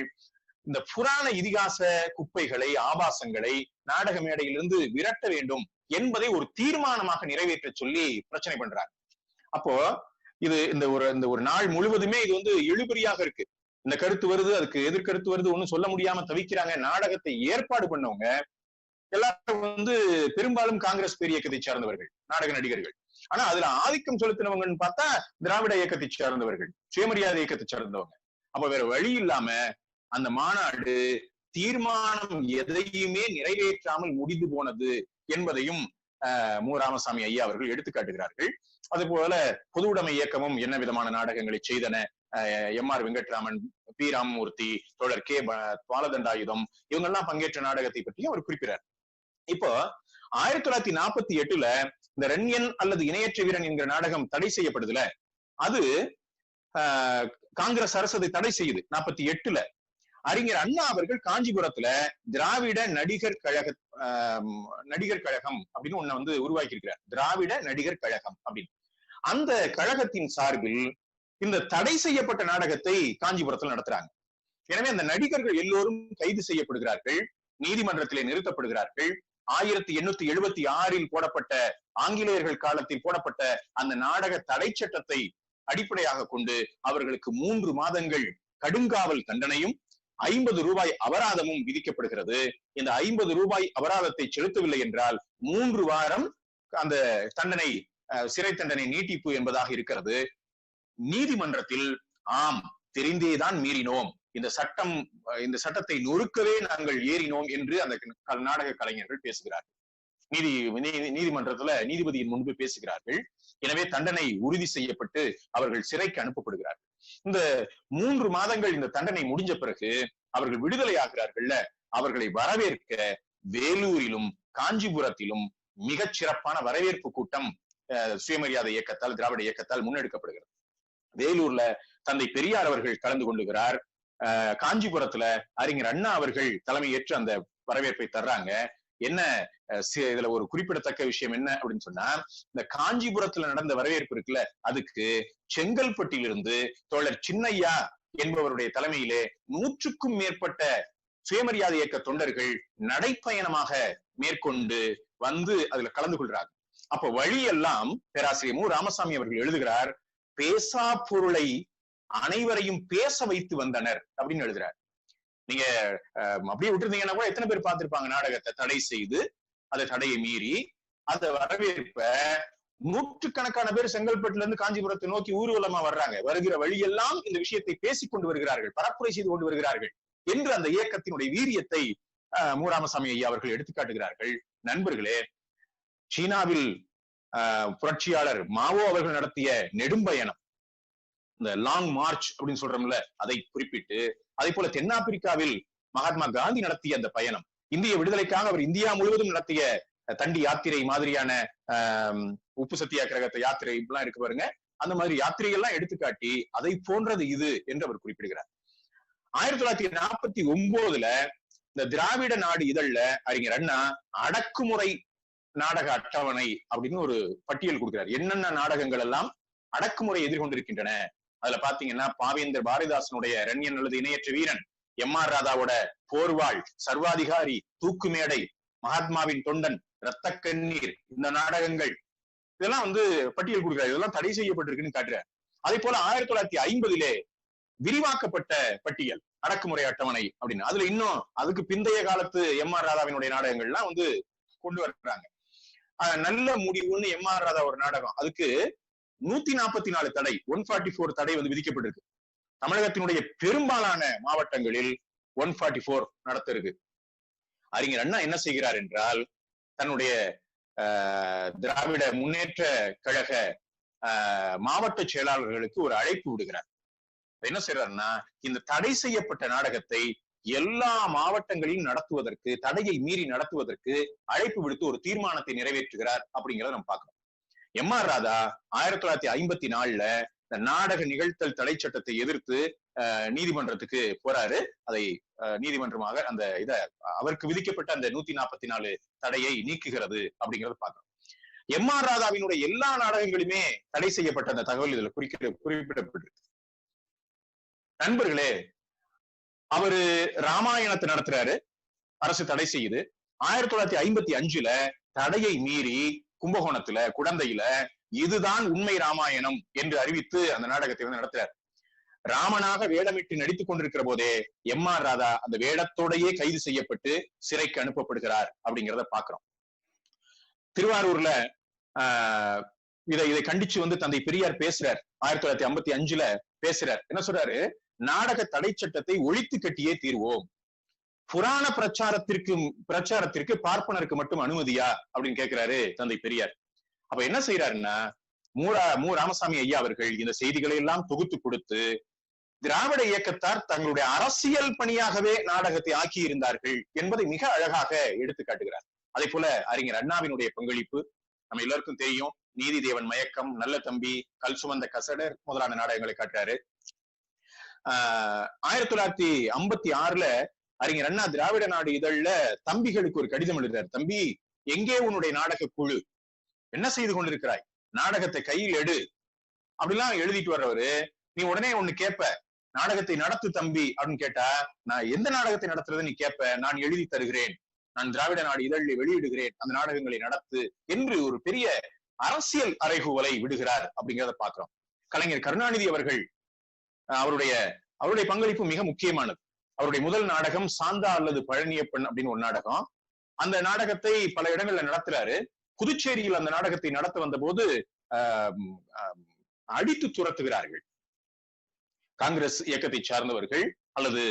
இந்த புராண இதிகாச குப்பைகளை, ஆபாசங்களை நாடக மேடையிலிருந்து விரட்ட வேண்டும் என்பதை ஒரு தீர்மானமாக நிறைவேற்ற சொல்லி பிரச்சனை பண்றாங்க. அப்போ இது இந்த ஒரு நாள் முழுவதுமே இது இழுபறியாக இருக்கு. இந்த கருத்து வருது, அதுக்கு எதிர்கருத்து வருது, ஒண்ணும் சொல்ல முடியாம தவிக்கிறாங்க. நாடகத்தை ஏற்பாடு பண்ணவங்க எல்லாரும் பெரும்பாலும் காங்கிரஸ் பேரியக்கத்தை சார்ந்தவர்கள், நாடக நடிகர்கள். ஆனா அதுல ஆதிக்கம் செலுத்தினவங்கன்னு பார்த்தா திராவிட இயக்கத்தை சார்ந்தவர்கள், சுயமரியாதை இயக்கத்தை சார்ந்தவங்க. அப்ப வேற வழி இல்லாம அந்த மாநாடு தீர்மானம் எதையுமே நிறைவேற்றாமல் முடிந்து போனது என்பதையும் மு. ராமசாமி ஐயா அவர்கள் எடுத்துக்காட்டுகிறார்கள். அது போல பொது உடைமை இயக்கமும் என்ன விதமான நாடகங்களை செய்தன, MR வெங்கட்ராமன், P. ராமமூர்த்தி, தோழர் K. பாலதண்டாயுதம் இவங்கெல்லாம் பங்கேற்ற நாடகத்தை பற்றி அவர் குறிப்பிடார். இப்போ 1948 இந்த ரன்யன் அல்லது இணையற்ற வீரன் என்கிற நாடகம் தடை செய்யப்படுதுல, அது காங்கிரஸ் அரசு அதை தடை செய்யுது. 48 அறிஞர் அண்ணா அவர்கள் காஞ்சிபுரத்துல திராவிட நடிகர் கழகம் அப்படின்னு ஒண்ணு உருவாக்கி இருக்கிறார். திராவிட நடிகர் கழகம் அப்படின்னு. அந்த கழகத்தின் சார்பில் இந்த தடை செய்யப்பட்ட நாடகத்தை காஞ்சிபுரத்தில் நடத்துறாங்க. எனவே அந்த நடிகர்கள் எல்லோரும் கைது செய்யப்படுகிறார்கள், நீதிமன்றத்திலே நிறுத்தப்படுகிறார்கள். 1876 போடப்பட்ட, ஆங்கிலேயர்கள் காலத்தில் போடப்பட்ட அந்த நாடக தடை சட்டத்தை அடிப்படையாக கொண்டு அவர்களுக்கு 3 மாதங்கள் கடுங்காவல் தண்டனையும் 50 ரூபாய் அபராதமும் விதிக்கப்படுகிறது. இந்த 50 ரூபாய் அபராதத்தை செலுத்தவில்லை என்றால் 3 வாரம் அந்த தண்டனை, சிறை தண்டனை நீட்டிப்பு என்பதாக இருக்கிறது. நீதிமன்றத்தில் ஆம், தெரிந்தேதான் மீறினோம், இந்த சட்டத்தை நொறுக்கவே நாங்கள் ஏறினோம் என்று அந்த நாடக கலைஞர்கள் பேசுகிறார்கள். நீதிமன்றத்துல நீதிபதியின் முன்பு பேசுகிறார்கள். எனவே தண்டனை உறுதி செய்யப்பட்டு அவர்கள் சிறைக்கு அனுப்பப்படுகிறார்கள். இந்த 3 மாதங்கள் இந்த தண்டனை முடிஞ்ச பிறகு அவர்கள் விடுதலை ஆகிறார்கள்ல, அவர்களை வரவேற்க வேலூரிலும் காஞ்சிபுரத்திலும் மிகச் சிறப்பான வரவேற்பு கூட்டம் சுயமரியாதை இயக்கத்தால், திராவிட இயக்கத்தால் முன்னெடுக்கப்படுகிறது. வேலூர்ல தந்தை பெரியார் அவர்கள் கலந்து கொள்ளுகிறார். காஞ்சிபுரத்துல அறிஞர் அண்ணா அவர்கள் தலைமையேற்று அந்த வரவேற்பை தர்றாங்க. என்ன இதுல ஒரு குறிப்பிடத்தக்க விஷயம் என்ன அப்படின்னு சொன்னா, இந்த காஞ்சிபுரத்துல நடந்த வரவேற்பு இருக்குல்ல, அதுக்கு செங்கல்பட்டிலிருந்து தோழர் சின்னையா என்பவருடைய தலைமையிலே 100க்கும் மேற்பட்ட சுயமரியாதை இயக்க தொண்டர்கள் நடைப்பயணமாக மேற்கொண்டு அதுல கலந்து கொள்றாங்க. அப்ப வழியெல்லாம் பேராசிரியர் மு. ராமசாமி அவர்கள் எழுதுகிறார், பேசா பொருளை அனைவரையும் பேச வைத்து வந்தனர் அப்படின்னு எழுதுறார். நீங்க அப்படியே விட்டுருந்தீங்கன்னா கூட எத்தனை பேர் பார்த்திருப்பாங்க நாடகத்தை தடை செய்து, அதை தடையை மீறி அந்த வரவேற்ப 100கணக்கான பேர் செங்கல்பட்டுல இருந்து காஞ்சிபுரத்தை நோக்கி ஊர்வலமா வர்றாங்க. வருகிற வழியெல்லாம் இந்த விஷயத்தை பேசிக் கொண்டு வருகிறார்கள், பரப்புரை செய்து கொண்டு வருகிறார்கள் என்று அந்த இயக்கத்தினுடைய வீரியத்தை மு. ராமசாமி ஐயா அவர்கள் எடுத்துக்காட்டுகிறார்கள். நண்பர்களே, சீனாவில் புரட்சியாளர் மாவோ அவர்கள் நடத்திய நெடும்பயணம், இந்த லாங் மார்ச் அப்படின்னு சொல்றோம்ல, அதை குறிப்பிட்டு, அதே போல தென்னாப்பிரிக்காவில் மகாத்மா காந்தி நடத்திய அந்த பயணம், இந்திய விடுதலைக்காக அவர் இந்தியா முழுவதும் நடத்திய தண்டி யாத்திரை மாதிரியான உப்பு சத்தியாகிரக யாத்திரை இப்பெல்லாம் இருக்கு பாருங்க, அந்த மாதிரி யாத்திரைகள்லாம் எடுத்துக்காட்டி அதை போன்றது இது என்று அவர் குறிப்பிடுகிறார். 1949 இந்த திராவிட நாடு இதழ்ல அறிஞர் அண்ணா அடக்குமுறை நாடக அட்டவணை அப்படின்னு ஒரு பட்டியல் கொடுக்கிறார். என்னென்ன நாடகங்கள் எல்லாம் அடக்குமுறை எதிர்கொண்டிருக்கின்றன. அதுல பாத்தீங்கன்னா பாவேந்தர் பாரதிதாசனுடைய ரன்யன் அல்லது இணையற்ற வீரன், எம்.ஆர். ராதாவோட போர்வாள், சர்வாதிகாரி, தூக்கு மேடை, மகாத்மாவின் தொண்டன், ரத்த கண்ணீர், இந்த நாடகங்கள் இதெல்லாம் பட்டியல் கொடுக்கிறார். இதெல்லாம் தடை செய்யப்பட்டிருக்குன்னு காட்டுறார். அதே போல 1950 விரிவாக்கப்பட்ட பட்டியல் அடக்குமுறை அட்டவணை அப்படின்னு, அதுல இன்னும் அதுக்கு பிந்தைய காலத்து எம்.ஆர். ராதாவினுடைய நாடகங்கள்லாம் கொண்டு வர்றாங்க. நல்ல முடிவுன்னு எம்.ஆர். ராதா ஒரு நாடகம், அதுக்கு 144 தடை, 144 தடை விதிக்கப்பட்டிருக்கு. தமிழகத்தினுடைய பெரும்பாலான மாவட்டங்களில் 144 நடத்த இருக்கு. அறிஞர் அண்ணா என்ன செய்கிறார் என்றால், தன்னுடைய திராவிட முன்னேற்ற கழக மாவட்ட செயலாளர்களுக்கு ஒரு அழைப்பு விடுகிறார். என்ன செய்யறாருன்னா, இந்த தடை செய்யப்பட்ட நாடகத்தை எல்லா மாவட்டங்களிலும் நடத்துவதற்கு, தடையை மீறி நடத்துவதற்கு அழைப்பு விடுத்து ஒரு தீர்மானத்தை நிறைவேற்றுகிறார் அப்படிங்கிறத நம்ம பார்க்கணும். எம்.ஆர். ராதா 1954 இந்த நாடக நிகழ்த்தல் தடை சட்டத்தை எதிர்த்து நீதிமன்றத்துக்கு போறாரு. அதை நீதிமன்றமாக அந்த அவருக்கு விதிக்கப்பட்ட அந்த 144 தடையை நீக்குகிறது அப்படிங்கறத பார்க்கணும். எம்.ஆர். ராதாவினுடைய எல்லா நாடகங்களுமே தடை செய்யப்பட்ட அந்த தகவல் இதுல குறிப்பிடப்பட்டிருக்கு. நண்பர்களே, அவரு ராமாயணத்தை நடத்துறாரு, அரசு தடை செய்யுது. 1955 தடையை மீறி கும்பகோணத்துல, குடந்தையில இதுதான் உண்மை ராமாயணம் என்று அறிவித்து அந்த நாடகத்தை நடத்துறார். ராமனாக வேடமிட்டு நடித்துக் கொண்டிருக்கிற போதே எம்.ஆர். ராதா அந்த வேடத்தோடையே கைது செய்யப்பட்டு சிறைக்கு அனுப்பப்படுகிறார் அப்படிங்கிறத பாக்குறோம். திருவாரூர்ல இதை கண்டிச்சு தந்தை பெரியார் பேசுறார். 1955 பேசுறார். என்ன சொல்றாரு? நாடக தடை சட்டத்தை ஒழித்து கட்டியே தீர்வோம். புராண பிரச்சாரத்திற்கு பார்ப்பனருக்கு மட்டும் அனுமதியா அப்படின்னு கேட்கிறாரு தந்தை பெரியார். அப்ப என்ன செய்யறாருன்னா, மு ராமசாமி ஐயா அவர்கள் இந்த செய்திகளை எல்லாம் தொகுத்து கொடுத்து, திராவிட இயக்கத்தார் தங்களுடைய அரசியல் பணியாகவே நாடகத்தை ஆக்கி இருந்தார்கள் என்பதை மிக அழகாக எடுத்து காட்டுகிறார். அதே போல அறிஞர் அண்ணாவினுடைய பங்களிப்பு நம்ம எல்லாருக்கும் தெரியும். நீதி தேவன் மயக்கம், நல்ல தம்பி, கல் சுமந்த கசடர் முதலான நாடகங்களை காட்டுறாரு. 1956 அறிஞர் அண்ணா திராவிட நாடு இதழ்ல தம்பிகளுக்கு ஒரு கடிதம் எழுதுறாரு. தம்பி, எங்கே உன்னுடைய நாடக குழு? என்ன செய்து கொண்டிருக்கிறாய்? நாடகத்தை கையில் எடு அப்படிலாம் எழுதிட்டு வர்றவரு, நீ உடனே ஒண்ணு கேட்ப, நாடகத்தை நடத்து தம்பி அப்படின்னு கேட்டா, நான் எந்த நாடகத்தை நடத்துறது நீ கேட்ப, நான் எழுதி தருகிறேன், நான் திராவிட நாடு இதழில் வெளியிடுகிறேன், அந்த நாடகங்களை நடத்து என்று ஒரு பெரிய அரசியல் அறைகூவலை விடுகிறார் அப்படிங்கிறத பாக்குறோம். கலைஞர் கருணாநிதி அவர்கள் அவருடைய பங்களிப்பு மிக முக்கியமானது. அவருடைய முதல் நாடகம் சாந்தா அல்லது பழனியப்பன் அப்படின்னு ஒரு நாடகம். அந்த நாடகத்தை பல இடங்கள்ல நடத்துறாரு. புதுச்சேரியில் அந்த நாடகத்தை நடத்த வந்த போது அடித்து துரத்துகிறார்கள். காங்கிரஸ் இயக்கத்தை சார்ந்தவர்கள் அல்லது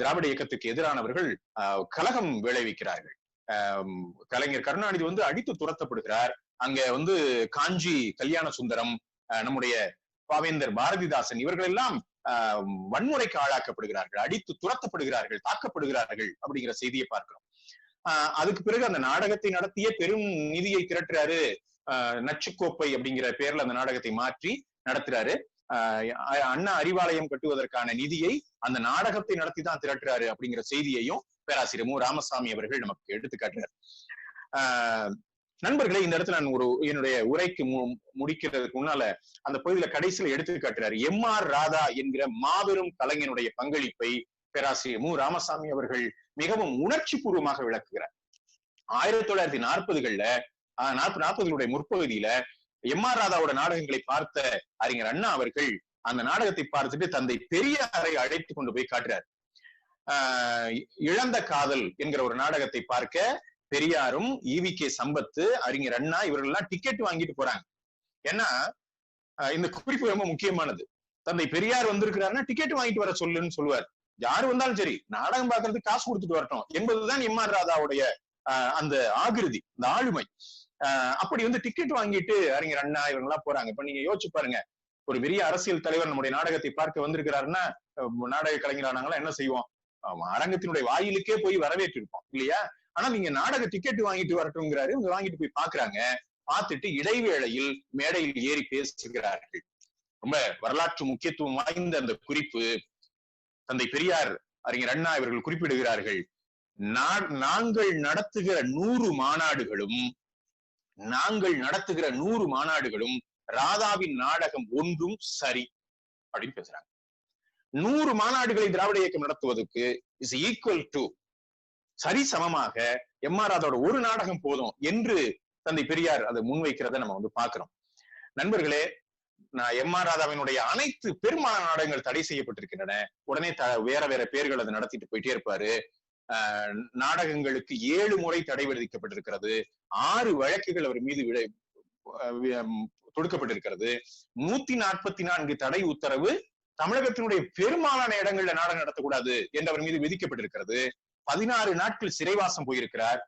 திராவிட இயக்கத்துக்கு எதிரானவர்கள் கலகம் விளைவிக்கிறார்கள். கலைஞர் கருணாநிதி அடித்து துரத்தப்படுகிறார். அங்க காஞ்சி கல்யாண சுந்தரம், நம்முடைய பாவேந்தர் பாரதிதாசன் இவர்கள் எல்லாம் வன்முறைக்கு ஆளாக்கப்படுகிறார்கள், அடித்து துரத்தப்படுகிறார்கள், தாக்கப்படுகிறார்கள் அப்படிங்கிற செய்தியை பார்க்கிறோம். அதுக்கு பிறகு அந்த நாடகத்தை நடத்திய பெரும் நிதியை திரட்டுறாரு. நச்சுக்கோப்பை அப்படிங்கிற பேர்ல அந்த நாடகத்தை மாற்றி நடத்துறாரு. அண்ணா அறிவாலயம் கட்டுவதற்கான நிதியை அந்த நாடகத்தை நடத்தி தான் திரட்டுறாரு அப்படிங்கிற செய்தியையும் பேராசிரியர் மு ராமசாமி அவர்கள் நமக்கு எடுத்து காட்டுறாரு. நண்பர்களே, இந்த இடத்துல நான் என்னுடைய உரைக்கு முடிக்கிறதுக்கு முன்னால அந்த பகுதியில கடைசியில எடுத்து காட்டுறாரு. எம்.ஆர். ராதா என்கிற மாபெரும் கலைஞனுடைய பங்களிப்பை பேராசிரியர் மு ராமசாமி அவர்கள் மிகவும் உணர்ச்சி பூர்வமாக விளக்குகிறார். 1940களுடைய முற்பகுதியில எம்.ஆர். ராதாவோட நாடகங்களை பார்த்த அறிஞர் அண்ணா அவர்கள் அந்த நாடகத்தை பார்த்துட்டு தந்தை பெரியாரை அழைத்து கொண்டு போய் காட்டுறார். இழந்த காதல் என்கிற ஒரு நாடகத்தை பார்க்க பெரியாரும் ஈவி.கே. சம்பத்து, அறிஞர் அண்ணா இவர்கள் எல்லாம் டிக்கெட் வாங்கிட்டு போறாங்க. ஏன்னா இந்த குறிப்பு ரொம்ப முக்கியமானது. தந்தை பெரியார் வந்திருக்கிறாருன்னா டிக்கெட் வாங்கிட்டு வர சொல்லுன்னு சொல்லுவார். யாரு வந்தாலும் சரி, நாடகம் பார்க்கறதுக்கு காசு கொடுத்துட்டு வரட்டும் என்பதுதான் எம்.ஆர். ராதாவுடைய அந்த ஆகிருதி, இந்த ஆளுமை. அப்படி டிக்கெட் வாங்கிட்டு அறிஞர் அண்ணா இவங்க எல்லாம் போறாங்க. இப்ப நீங்க யோசிச்சு பாருங்க, ஒரு பெரிய அரசியல் தலைவர் நம்முடைய நாடகத்தை பார்க்க வந்திருக்கிறாருன்னா நாடக கலைஞரானாங்களா என்ன செய்வோம்? அரங்கத்தினுடைய வாயிலுக்கே போய் வரவேற்றிருப்போம் இல்லையா? ஆனா நீங்க நாடக டிக்கெட் வாங்கிட்டு வரட்டும்ங்கிறாரு. இவங்க வாங்கிட்டு போய் பாக்குறாங்க. பார்த்துட்டு இடைவேளையில் மேடையில் ஏறி பேசுகிறார்கள். ரொம்ப வரலாற்று முக்கியத்துவம் வாய்ந்த அந்த குறிப்பு. தந்தை பெரியார், அறிஞர் அண்ணா இவர்கள் குறிப்பிடுகிறார்கள், நாங்கள் நடத்துகிற 100 மாநாடுகளும் நாங்கள் நடத்துகிற 100 மாநாடுகளும் ராதாவின் நாடகம் ஒன்றும் சரி அப்படின்னு பேசுறாங்க. 100 மாநாடுகளை திராவிட இயக்கம் நடத்துவதற்கு இஸ் ஈக்குவல் டு, சரி சமமாக எம்.ஆர். ராதாவோட ஒரு நாடகம் போதும் என்று தந்தை பெரியார் அதை முன்வைக்கிறத நம்ம பாக்குறோம். நண்பர்களே, நான் எம்.ஆர். ராதாவினுடைய அனைத்து பெரும்பாலான நாடகங்கள் தடை செய்யப்பட்டிருக்கின்றன. உடனே வேற வேற பேர்கள் அதை நடத்திட்டு போயிட்டே இருப்பாரு. நாடகங்களுக்கு 7 முறை தடை விதிக்கப்பட்டிருக்கிறது. 6 வழக்குகள் அவர் மீது தொடுக்கப்பட்டிருக்கிறது. 144 தடை உத்தரவு தமிழகத்தினுடைய பெரும்பாலான இடங்கள்ல நாடகம் நடத்தக்கூடாது என்று அவர் மீது விதிக்கப்பட்டிருக்கிறது. 16 நாட்கள் சிறைவாசம் போயிருக்கிறார்.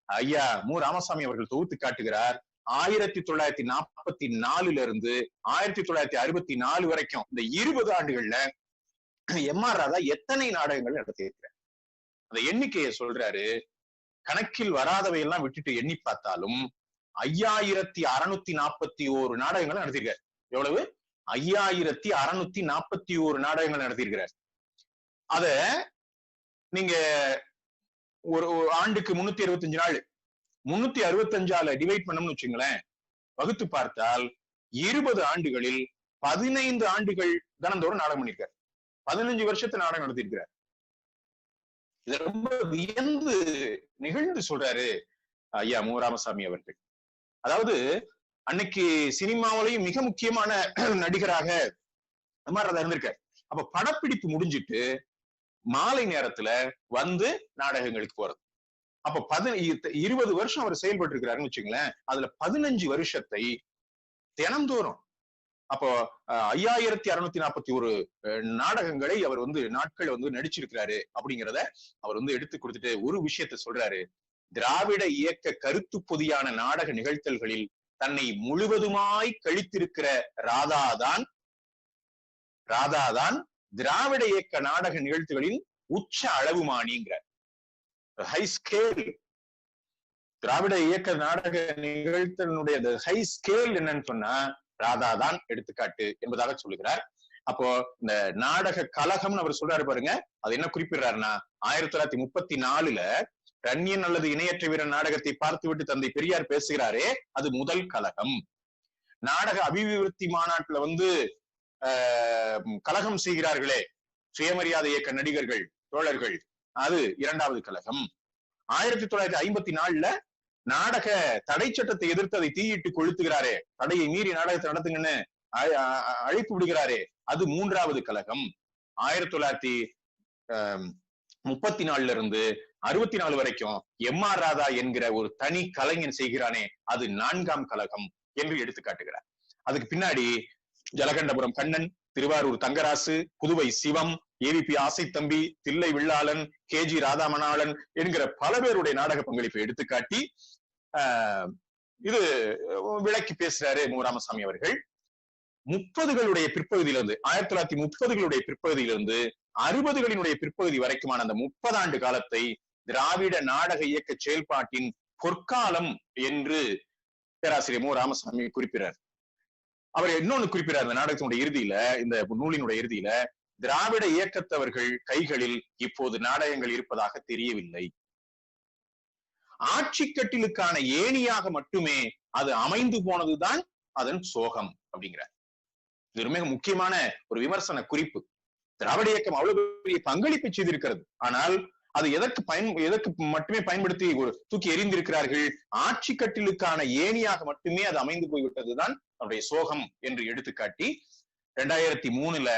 ஐயா மு. ராமசாமி அவர்கள் தொகுத்து காட்டுகிறார். 1944 இருந்து 1964 வரைக்கும் இந்த 20 ஆண்டுகள்ல எம்.ஆர். ராதா எத்தனை நாடகங்கள் நடத்தியிருக்கிறார். அந்த எண்ணிக்கையை சொல்றாரு. கணக்கில் வராதவை எல்லாம் விட்டுட்டு எண்ணி பார்த்தாலும் 5641 நாடகங்கள் நடத்தியிருக்காரு. எவ்வளவு? 5641 நாடகங்கள் நடத்தியிருக்கிறார். அத நீங்க ஒரு ஆண்டுக்கு 365 நாள் 365 டிவைட் பண்ணோம்னு வச்சுங்களேன், வகுத்து பார்த்தால் 20 ஆண்டுகளில் 15 ஆண்டுகள் தினந்தோறும் நாடகம் பண்ணியிருக்காரு. 15 வருஷத்து நாடகம் நடத்தியிருக்கிறார். இத ரொம்ப வியந்து நிகழ்ந்து சொல்றாரு ஐயா மு. ராமசாமி அவர்கள். அதாவது அன்னைக்கு சினிமாவிலையும் மிக முக்கியமான நடிகராக எம்.ஆர். ராதா இருந்திருக்காரு. அப்ப படப்பிடிப்பு முடிஞ்சிட்டு மாலை நேரத்துல நாடகங்களுக்கு போறது. அப்ப 20 வருஷம் அவர் செயல்பட்டு இருக்கிறாருன்னு வச்சுங்களேன். அதுல 15 வருஷத்தை தினந்தோறும், அப்போ 5641 நாடகங்களை அவர் நாட்கள் நடிச்சிருக்கிறாரு அப்படிங்கிறத அவர் எடுத்து கொடுத்துட்டு ஒரு விஷயத்த சொல்றாரு. திராவிட இயக்க கருத்து பொதியான நாடக நிகழ்த்தல்களில் தன்னை முழுவதுமாய் கழித்திருக்கிற ராதாதான் திராவிட இயக்க நாடக நிகழ்ச்சிகளின் உச்ச அளவுமானிங்கிறார். ஹை ஸ்கேல் திராவிட இயக்க நாடக நிகழ்த்தலுடைய ஹை ஸ்கேல் என்னன்னு சொன்னா ராதாதான் எடுத்துக்காட்டு என்பதாக சொல்லுகிறார். அப்போ இந்த நாடக கழகம்னு அவர் சொல்றாரு பாருங்க, அது என்ன குறிப்பிடுறாருன்னா 1934 ரன்னியன் அல்லது இணையற்ற வீரன் நாடகத்தை பார்த்துவிட்டு தந்தை பெரியார் பேசுகிறாரே, அது முதல் கழகம். நாடக அபிவிருத்தி மாநாட்டுல கழகம் செய்கிறார்களே சுயமரியாதை இயக்க நடிகர்கள் தோழர்கள், அது 2வது கழகம். 1954 நாடக தடை சட்டத்தை எதிர்த்து அதை தீயிட்டு கொளுத்துகிறாரே, தடையை மீறி நாடகத்தை நடத்துங்கன்னு அழைப்பு விடுகிறாரே, அது 3வது கழகம். 1934 இருந்து 64 வரைக்கும் எம்.ஆர். ராதா என்கிற ஒரு தனி கலைஞன் செய்கிறானே, அது 4ஆம் கழகம் என்று எடுத்து காட்டுகிறார். அதுக்கு பின்னாடி ஜலகண்டபுரம் கண்ணன், திருவாரூர் தங்கராசு, புதுவை சிவம், ஏவிபி ஆசைத்தம்பி, தில்லை வில்லாளன், கே.ஜி. ராதாமணாளன் என்கிற பல பேருடைய நாடக பங்களிப்பை எடுத்துக்காட்டி இது விளக்கி பேசுறாரு மு. ராமசாமி அவர்கள். 30களுடைய பிற்பகுதியிலிருந்து 1930களுடைய பிற்பகுதியிலிருந்து 60களினுடைய பிற்பகுதி வரைக்குமான அந்த 30 ஆண்டு காலத்தை திராவிட நாடக இயக்க செயல்பாட்டின் பொற்காலம் என்று பேராசிரியர் மு. ராமசாமி குறிப்பிடார். அவர் இன்னொன்னு குறிப்பிடார் இந்த நாடகத்தினுடைய இறுதியில, இந்த நூலினுடைய இறுதியில, திராவிட இயக்கத்தவர்கள் கைகளில் இப்போது நாடகங்கள் இருப்பதாக தெரியவில்லை. ஆட்சிக்கட்டிலுக்கான ஏணியாக மட்டுமே அது அமைந்து போனதுதான் அதன் சோகம் அப்படிங்கிறார். இது மிக முக்கியமான ஒரு விமர்சன குறிப்பு. திராவிட இயக்கம் அவ்வளவு பெரிய பங்களிப்பை செய்திருக்கிறது. ஆனால் அது எதற்கு மட்டுமே பயன்படுத்தி தூக்கி எறிந்திருக்கிறார்கள். ஆட்சி கட்டிலுக்கான ஏணியாக மட்டுமே அது அமைந்து போய்விட்டதுதான் அவருடைய சோகம் என்று எடுத்துக்காட்டி 2003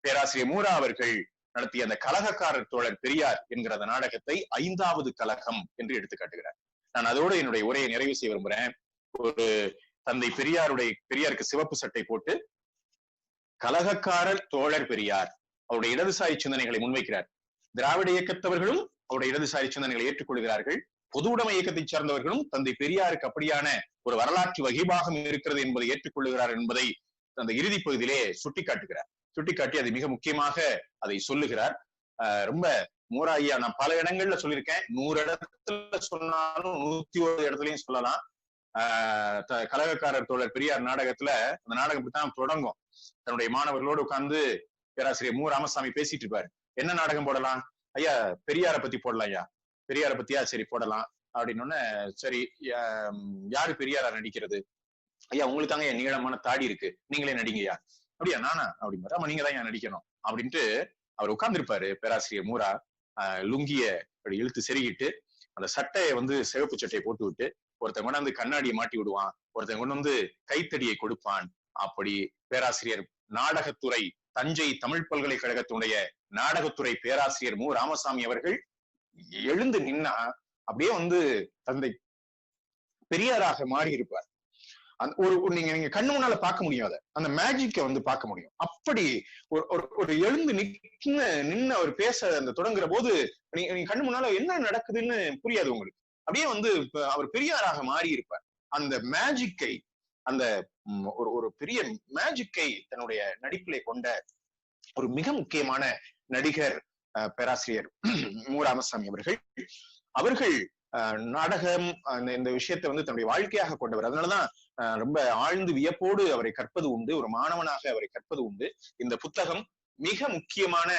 பேராசிரியர் மூரா அவர்கள் நடத்திய அந்த கழகக்காரர் தோழர் பெரியார் என்கிற அந்த நாடகத்தை 5வது கழகம் என்று எடுத்துக்காட்டுகிறார். நான் அதோடு என்னுடைய உரையை நிறைவு செய்ய விரும்புறேன். ஒரு தந்தை பெரியாருக்கு சிவப்பு சட்டை போட்டு கழகக்காரர் தோழர் பெரியார் அவருடைய இடதுசாரி சிந்தனைகளை முன்வைக்கிறார். திராவிட இயக்கத்தவர்களும் அவருடைய இடதுசாரி சிந்தனைகளை ஏற்றுக்கொள்கிறார்கள். பொது உடைமை இயக்கத்தை சார்ந்தவர்களும் தந்தை பெரியாருக்கு அப்படியான ஒரு வரலாற்று வகிபாகம் இருக்கிறது என்பதை ஏற்றுக்கொள்ளுகிறார் என்பதை அந்த இறுதி பகுதியிலே சுட்டிக்காட்டி அது மிக முக்கியமாக அதை சொல்லுகிறார். ரொம்ப மூரா ஐயா நான் பல இடங்கள்ல சொல்லியிருக்கேன். 100 இடத்துல சொன்னாலும் 101 இடத்துலயும் சொல்லலாம். கழகக்காரர் தோழர் பெரியார் நாடகத்துல அந்த நாடகம் இப்படித்தான் தொடங்கும். தன்னுடைய மாணவர்களோடு உட்கார்ந்து பேராசிரியர் மு. ராமசாமி பேசிட்டு இருப்பாரு. என்ன நாடகம் போடலாம் ஐயா? பெரியாரை பத்தி போடலாம் ஐயா. பெரியாரை பத்தியா? சரி போடலாம். அப்படின்னு சரி யாரு பெரியாரா நடிக்கிறது? ஐயா உங்களுக்கு தாங்க என் நீளமான தாடி இருக்கு, நீங்களே நடிங்கய்யா. அப்படியா நானா அப்படிங்கிற, ஆமா நீங்க தான் ஏன் நடிக்கணும் அப்படின்ட்டு அவர் உட்கார்ந்துருப்பாரு பேராசிரியர் மூரா. லுங்கிய அப்படி இழுத்து செருகிட்டு அந்த சட்டையை சிவப்பு சட்டையை போட்டு விட்டு ஒருத்தன் கொண்டு கண்ணாடியை மாட்டி விடுவான், ஒருத்தன் கொண்டு கைத்தடியை கொடுப்பான். அப்படி பேராசிரியர் நாடகத்துறை தஞ்சை தமிழ் பல்கலைக்கழகத்துடைய நாடகத்துறை பேராசிரியர் மு ராமசாமி அவர்கள் எழுந்து நின்னா அப்படியே தந்தை பெரியாராக மாறி இருப்பார். நீங்க கண்ணு முன்னால பார்க்க முடியும், அந்த மேஜிக்க பார்க்க முடியும். அப்படி ஒரு எழுந்து நின்னு அவர் பேச தொடங்குற போது நீங்க கண்ணு முன்னால என்ன நடக்குதுன்னு புரியாது உங்களுக்கு. அப்படியே அவர் பெரியாராக மாறி இருப்பார். அந்த மேஜிக்கை, அந்த ஒரு பெரிய மேஜிக்கை தன்னுடைய நடிப்பிலே கொண்ட ஒரு மிக முக்கியமான நடிகர் பேராசிரியர் மு ராமசாமி அவர்கள் நாடகம் இந்த விஷயத்தை தன்னுடைய வாழ்க்கையாக கொண்டவர். அதனாலதான் ரொம்ப ஆழ்ந்து வியப்போடு அவரை கற்பது உண்டு, ஒரு மாணவனாக அவரை கற்பது உண்டு. இந்த புத்தகம் மிக முக்கியமான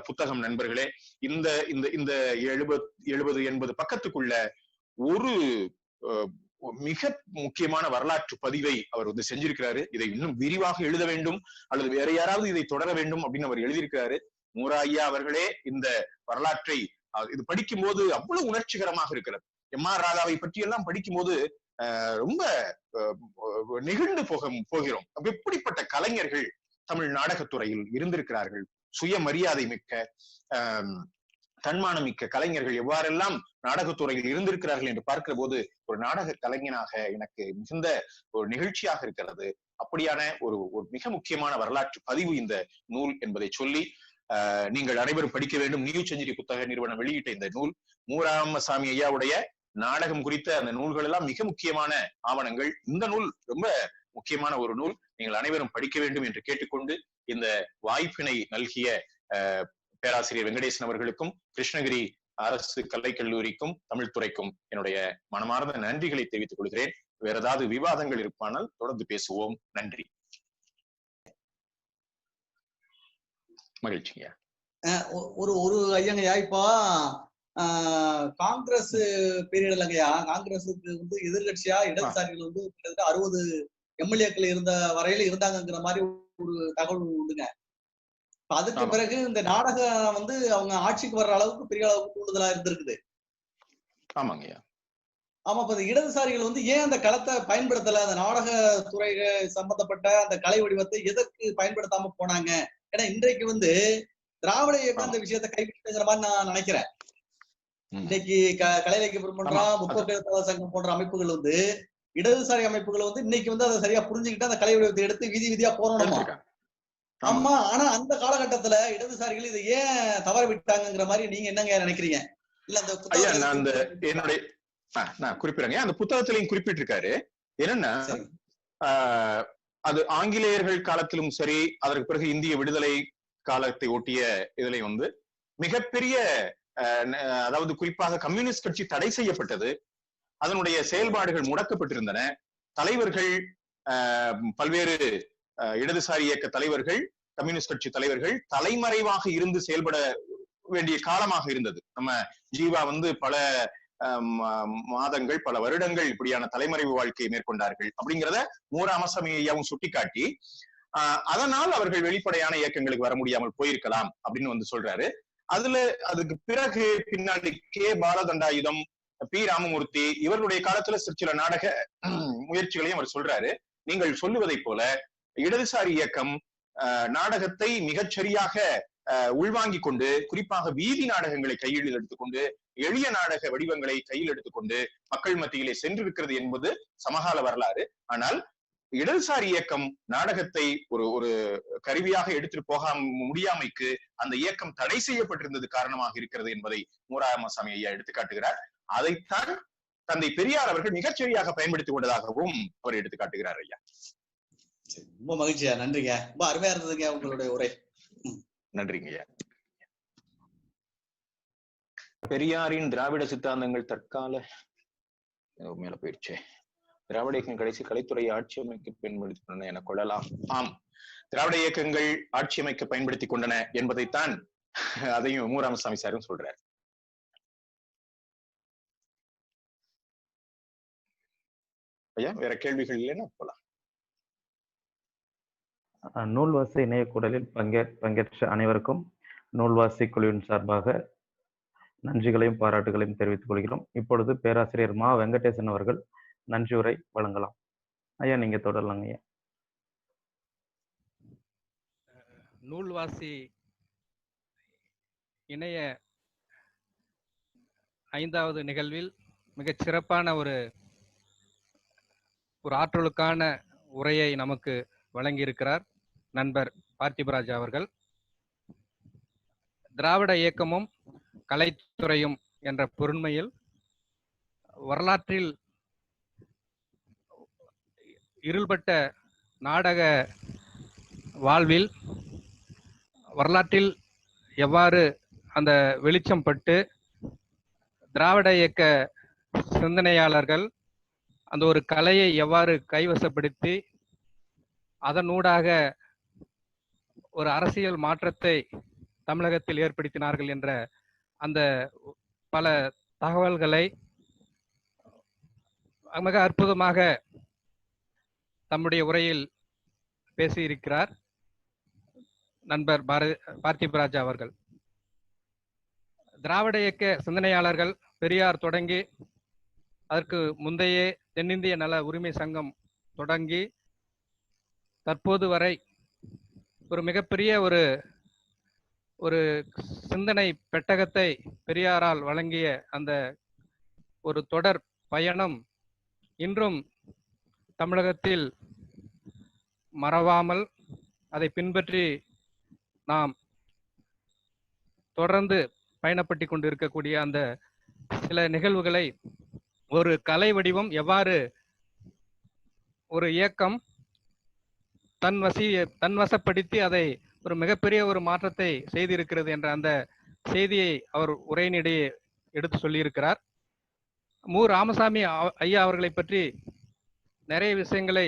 புத்தகம் நண்பர்களே. இந்த இந்த இந்த 70-80 பக்கத்துக்குள்ள ஒரு மிக முக்கியமான வரலாற்று பதிவை அவர் செஞ்சிருக்கிறாரு. இதை இன்னும் விரிவாக எழுத வேண்டும் அல்லது வேற யாராவது இதை தொடர வேண்டும் அப்படின்னு அவர் எழுதியிருக்கிறாரு. மூரா ஐயா அவர்களே இந்த வரலாற்றை இது படிக்கும் போது அவ்வளவு உணர்ச்சிகரமாக இருக்கிறது. எம்.ஆர். ராதாவை பற்றி எல்லாம் படிக்கும் போது ரொம்ப நெகிழ்ந்து போகிறோம். எப்படிப்பட்ட கலைஞர்கள் தமிழ் நாடகத்துறையில் இருந்திருக்கிறார்கள், சுயமரியாதை மிக்க தன்மானம் மிக்க கலைஞர்கள் எவ்வாறெல்லாம் நாடகத்துறையில் இருந்திருக்கிறார்கள் என்று பார்க்கிற போது ஒரு நாடக கலைஞனாக எனக்கு மிகுந்த ஒரு நிகழ்ச்சியாக இருக்கிறது. அப்படியான ஒரு மிக முக்கியமான வரலாற்று பதிவு இந்த நூல் என்பதை சொல்லி நீங்கள் அனைவரும் படிக்க வேண்டும். நியூ செஞ்சுரி புத்தக நிறுவனம் வெளியிட்ட இந்த நூல் மு ராமசாமி ஐயாவுடைய நாடகம் குறித்த அந்த நூல்கள் எல்லாம் மிக முக்கியமான ஆவணங்கள். இந்த நூல் ரொம்ப முக்கியமான ஒரு நூல், நீங்கள் அனைவரும் படிக்க வேண்டும் என்று கேட்டுக்கொண்டு இந்த வாய்ப்பினை நல்கிய பேராசிரியர் வெங்கடேசன் அவர்களுக்கும் கிருஷ்ணகிரி அரசு கலைக்கல்லூரிக்கும் தமிழ் துறைக்கும் என்னுடைய மனமார்ந்த நன்றிகளை தெரிவித்துக் கொள்கிறேன். வேற ஏதாவது விவாதங்கள் இருப்பானால் தொடர்ந்து பேசுவோம். நன்றி. மகிழ்ச்சியா. ஒரு ஐயங்கய்யா, இப்போ காங்கிரஸ் பீரியட் இல்லைங்கய்யா, காங்கிரஸுக்கு எதிர்கட்சியா இடதுசாரிகள் கிட்டத்தட்ட 60 எம்எல்ஏக்கள் இருந்த வரையில இருந்தாங்கிற மாதிரி ஒரு தகவல் உண்டுங்க. அதுக்கு பிறகு இந்த நாடகம் அவங்க ஆட்சிக்கு வர்ற அளவுக்கு பெரிய அளவுக்கு கூடுதலா இருந்திருக்குது. ஆமாங்கய்யா. ஆமா, இப்ப இடதுசாரிகள் ஏன் அந்த களத்தை பயன்படுத்தல, அந்த நாடக துறை சம்பந்தப்பட்ட அந்த கலை வடிவத்தை எதற்கு பயன்படுத்தாம போனாங்க? ஏன்னா இன்றைக்கு திராவிட இயக்கம் அந்த விஷயத்தை கைவிட்டுங்கிற மாதிரி நான் நினைக்கிறேன். இன்னைக்கு கலை இலக்கிய பெருமன்றம், முற்போக்கு எழுத்தாளர் சங்கம் போன்ற அமைப்புகள் இடதுசாரி அமைப்புகள் இன்னைக்கு அதை சரியா புரிஞ்சுக்கிட்டு அந்த கலை வடிவத்தை எடுத்து வீதி வீதியா போறோம். ஆமா, ஆனா அந்த காலகட்டத்துல இடதுசாரிகள் இதை ஏன் தவற விட்டாங்கிற மாதிரி நீங்க என்னங்க நினைக்கிறீங்க? இல்ல என்னுடைய நான் குறிப்பிடுறேங்க, அந்த புத்தகத்திலையும் குறிப்பிட்டிருக்காரு. என்னன்னா அது ஆங்கிலேயர்கள் காலத்திலும் சரி, அதற்கு பிறகு இந்திய விடுதலை காலத்தை ஒட்டிய இதுல மிகப்பெரிய அதாவது குறிப்பாக கம்யூனிஸ்ட் கட்சி தடை செய்யப்பட்டது, அதனுடைய செயல்பாடுகள் முடக்கப்பட்டிருந்தன. தலைவர்கள் பல்வேறு இடதுசாரி இயக்க தலைவர்கள், கம்யூனிஸ்ட் கட்சி தலைவர்கள் தலைமறைவாக இருந்து செயல்பட வேண்டிய காலமாக இருந்தது. நம்ம ஜீவா பல மாதங்கள், பல வருடங்கள் இப்படியான தலைமறைவு வாழ்க்கையை மேற்கொண்டார்கள் அப்படிங்கிறத மு ராமசாமி ஐயாவும் சுட்டிக்காட்டி, அதனால் அவர்கள் வெளிப்படையான இயக்கங்களுக்கு வர முடியாமல் போயிருக்கலாம் அப்படின்னு சொல்றாரு. அதுக்கு பிறகு பின்னாடி கே பாலதண்டாயுதம், பி ராமமூர்த்தி இவர்களுடைய காலத்துல சில நாடக முயற்சிகளையும் அவர் சொல்றாரு. நீங்கள் சொல்லுவதை போல இடதுசாரி இயக்கம் நாடகத்தை மிகச்சரியாக உள்வாங்கிக் கொண்டு, குறிப்பாக வீதி நாடகங்களை கையில் எடுத்துக்கொண்டு, எளிய நாடக வடிவங்களை கையில் எடுத்துக்கொண்டு மக்கள் மத்தியிலே சென்றிருக்கிறது என்பது சமகால வரலாறு. ஆனால் இடதுசாரி இயக்கம் நாடகத்தை ஒரு கருவியாக எடுத்துட்டு போக முடியாமைக்கு அந்த இயக்கம் தடை செய்யப்பட்டிருந்தது காரணமாக இருக்கிறது என்பதை மு ராமசாமி ஐயா எடுத்துக்காட்டுகிறார். அதைத்தான் தந்தை பெரியார் அவர்கள் மிகச்சரியாக பயன்படுத்திக் கொண்டதாகவும் அவர் எடுத்துக்காட்டுகிறார். ஐயா ரொம்ப மகிழ்ச்சியா, நன்றிங்க, ரொம்ப அருமையா இருந்ததுங்க உங்களுடைய உரை. நன்றிங்க ஐயா. பெரியாரின் திராவிட சித்தாந்தங்கள் தற்கால மேல போயிடுச்சு. திராவிட இயக்கம் கடைசி கலைத்துறை ஆட்சி அமைக்க பயன்படுத்திக் கொண்டன என கொள்ளலாம். ஆம், திராவிட இயக்கங்கள் ஆட்சி அமைக்க பயன்படுத்திக் கொண்டன என்பதைத்தான் அதையும் மு ராமசாமி சாரும் சொல்றாரு. ஐயா வேற கேள்விகள் இல்லைன்னா போலாம். நூல்வாசி இணையக்கூடலில் பங்கேற்ற அனைவருக்கும் நூல்வாசி குழுவின் சார்பாக நன்றிகளையும் பாராட்டுகளையும் தெரிவித்துக் கொள்கிறோம். இப்பொழுது பேராசிரியர் மா வெங்கடேசன் அவர்கள் நன்றியுரை வழங்கலாம். ஐயா நீங்க தொடரலாங்க ஐயா. நூல்வாசி இணைய 5வது நிகழ்வில் மிகச் சிறப்பான ஒரு ஆற்றலுக்கான உரையை நமக்கு வழங்கியிருக்கிறார் நண்பர் பார்த்திபராஜா அவர்கள். திராவிட இயக்கமும் கலைத்துறையும் என்ற பொருண்மையில் வரலாற்றில் இருள்பட்ட நாடக வாழ்வில் வரலாற்றில் எவ்வாறு அந்த வெளிச்சம் பட்டு திராவிட இயக்க சிந்தனையாளர்கள் அந்த ஒரு கலையை எவ்வாறு கைவசப்படுத்தி அதனூடாக ஒரு அரசியல் மாற்றத்தை தமிழகத்தில் ஏற்படுத்தினார்கள் என்ற அந்த பல தகவல்களை மிக அற்புதமாக தம்முடைய உரையில் பேசியிருக்கிறார் நண்பர் பார்த்திபராஜா அவர்கள். திராவிட இயக்க சிந்தனையாளர்கள் பெரியார் தொடங்கி அதற்கு முந்தைய தென்னிந்திய நல உரிமை சங்கம் தொடங்கி தற்போது வரை ஒரு மிகப்பெரிய ஒரு சிந்தனை பெட்டகத்தை பெரியாரால் வழங்கிய அந்த ஒரு தொடர் பயணம் இன்றும் தமிழகத்தில் மறவாமல் அதை பின்பற்றி நாம் தொடர்ந்து பயணப்பட்டு கொண்டு இருக்கக்கூடிய அந்த சில நிகழ்வுகளை ஒரு கலை வடிவம் எவ்வாறு ஒரு இயக்கம் தன்வசப்படுத்தி அதை ஒரு மிகப்பெரிய ஒரு மாற்றத்தை செய்திருக்கிறது என்ற அந்த செய்தியை அவர் உரையினிடையே எடுத்து சொல்லியிருக்கிறார். மு. ராமசாமி ஐயா அவர்களை பற்றி நிறைய விஷயங்களை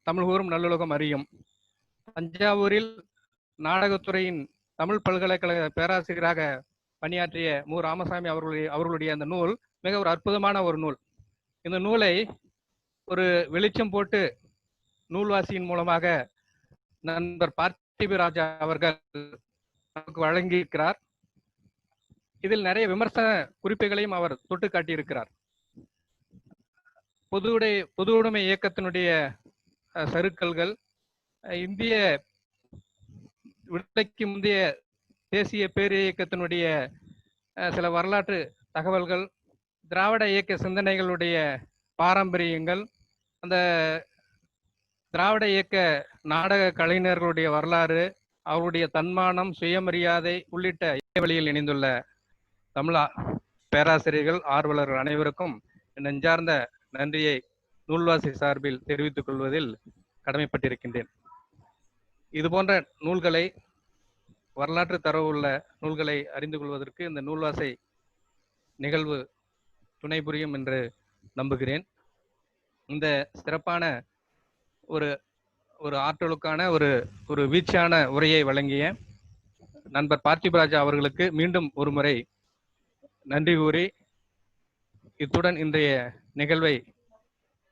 தமிழ் கூறும் நல்லுலகம் அறியும். தஞ்சாவூரில் நாடகத்துறையின் தமிழ் பல்கலைக்கழக பேராசிரியராக பணியாற்றிய மு. ராமசாமி அவர்களுடைய அந்த நூல் மிக ஒரு அற்புதமான ஒரு நூல். இந்த நூலை ஒரு வெளிச்சம் போட்டு நூல்வாசியின் மூலமாக நண்பர் பார்த்திபராஜா அவர்கள் நமக்கு வழங்கியிருக்கிறார். இதில் நிறைய விமர்சன குறிப்புகளையும் அவர் தொட்டு காட்டியிருக்கிறார். பொது உடைமை இயக்கத்தினுடைய சறுக்கல்கள், இந்திய விடுதலைக்கு முந்தைய தேசிய பேர் இயக்கத்தினுடைய சில வரலாற்று தகவல்கள், திராவிட இயக்க சிந்தனைகளுடைய பாரம்பரியங்கள், அந்த திராவிட இயக்க நாடக கலைஞர்களுடைய வரலாறு, அவருடைய தன்மானம், சுயமரியாதை உள்ளிட்ட வழியில் இணைந்துள்ள தமிழ் பேராசிரியர்கள், ஆர்வலர்கள் அனைவருக்கும் நெஞ்சார்ந்த நன்றியை நூல்வாசி சார்பில் தெரிவித்துக் கொள்வதில் கடமைப்பட்டிருக்கின்றேன். இதுபோன்ற நூல்களை, வரலாற்று தரவு உள்ள நூல்களை அறிந்து கொள்வதற்கு இந்த நூல்வாசி நிகழ்வு துணை புரியும் என்று நம்புகிறேன். இந்த சிறப்பான ஒரு ஆற்றலுக்கான ஒரு வீழ்ச்சியான உரையை வழங்கிய நண்பர் பார்த்திபராஜா அவர்களுக்கு மீண்டும் ஒரு முறை நன்றி கூறி இத்துடன் இன்றைய நிகழ்வை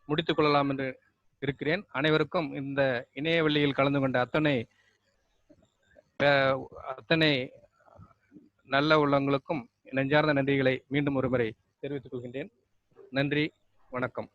முடித்துக் கொள்ளலாம் என்று இருக்கிறேன். அனைவருக்கும் இந்த இணையவெளியில் கலந்து கொண்ட அத்தனை நல்ல உள்ளங்களுக்கும் நெஞ்சார்ந்த நன்றிகளை மீண்டும் ஒரு முறை தெரிவித்துக் கொள்கின்றேன். நன்றி, வணக்கம்.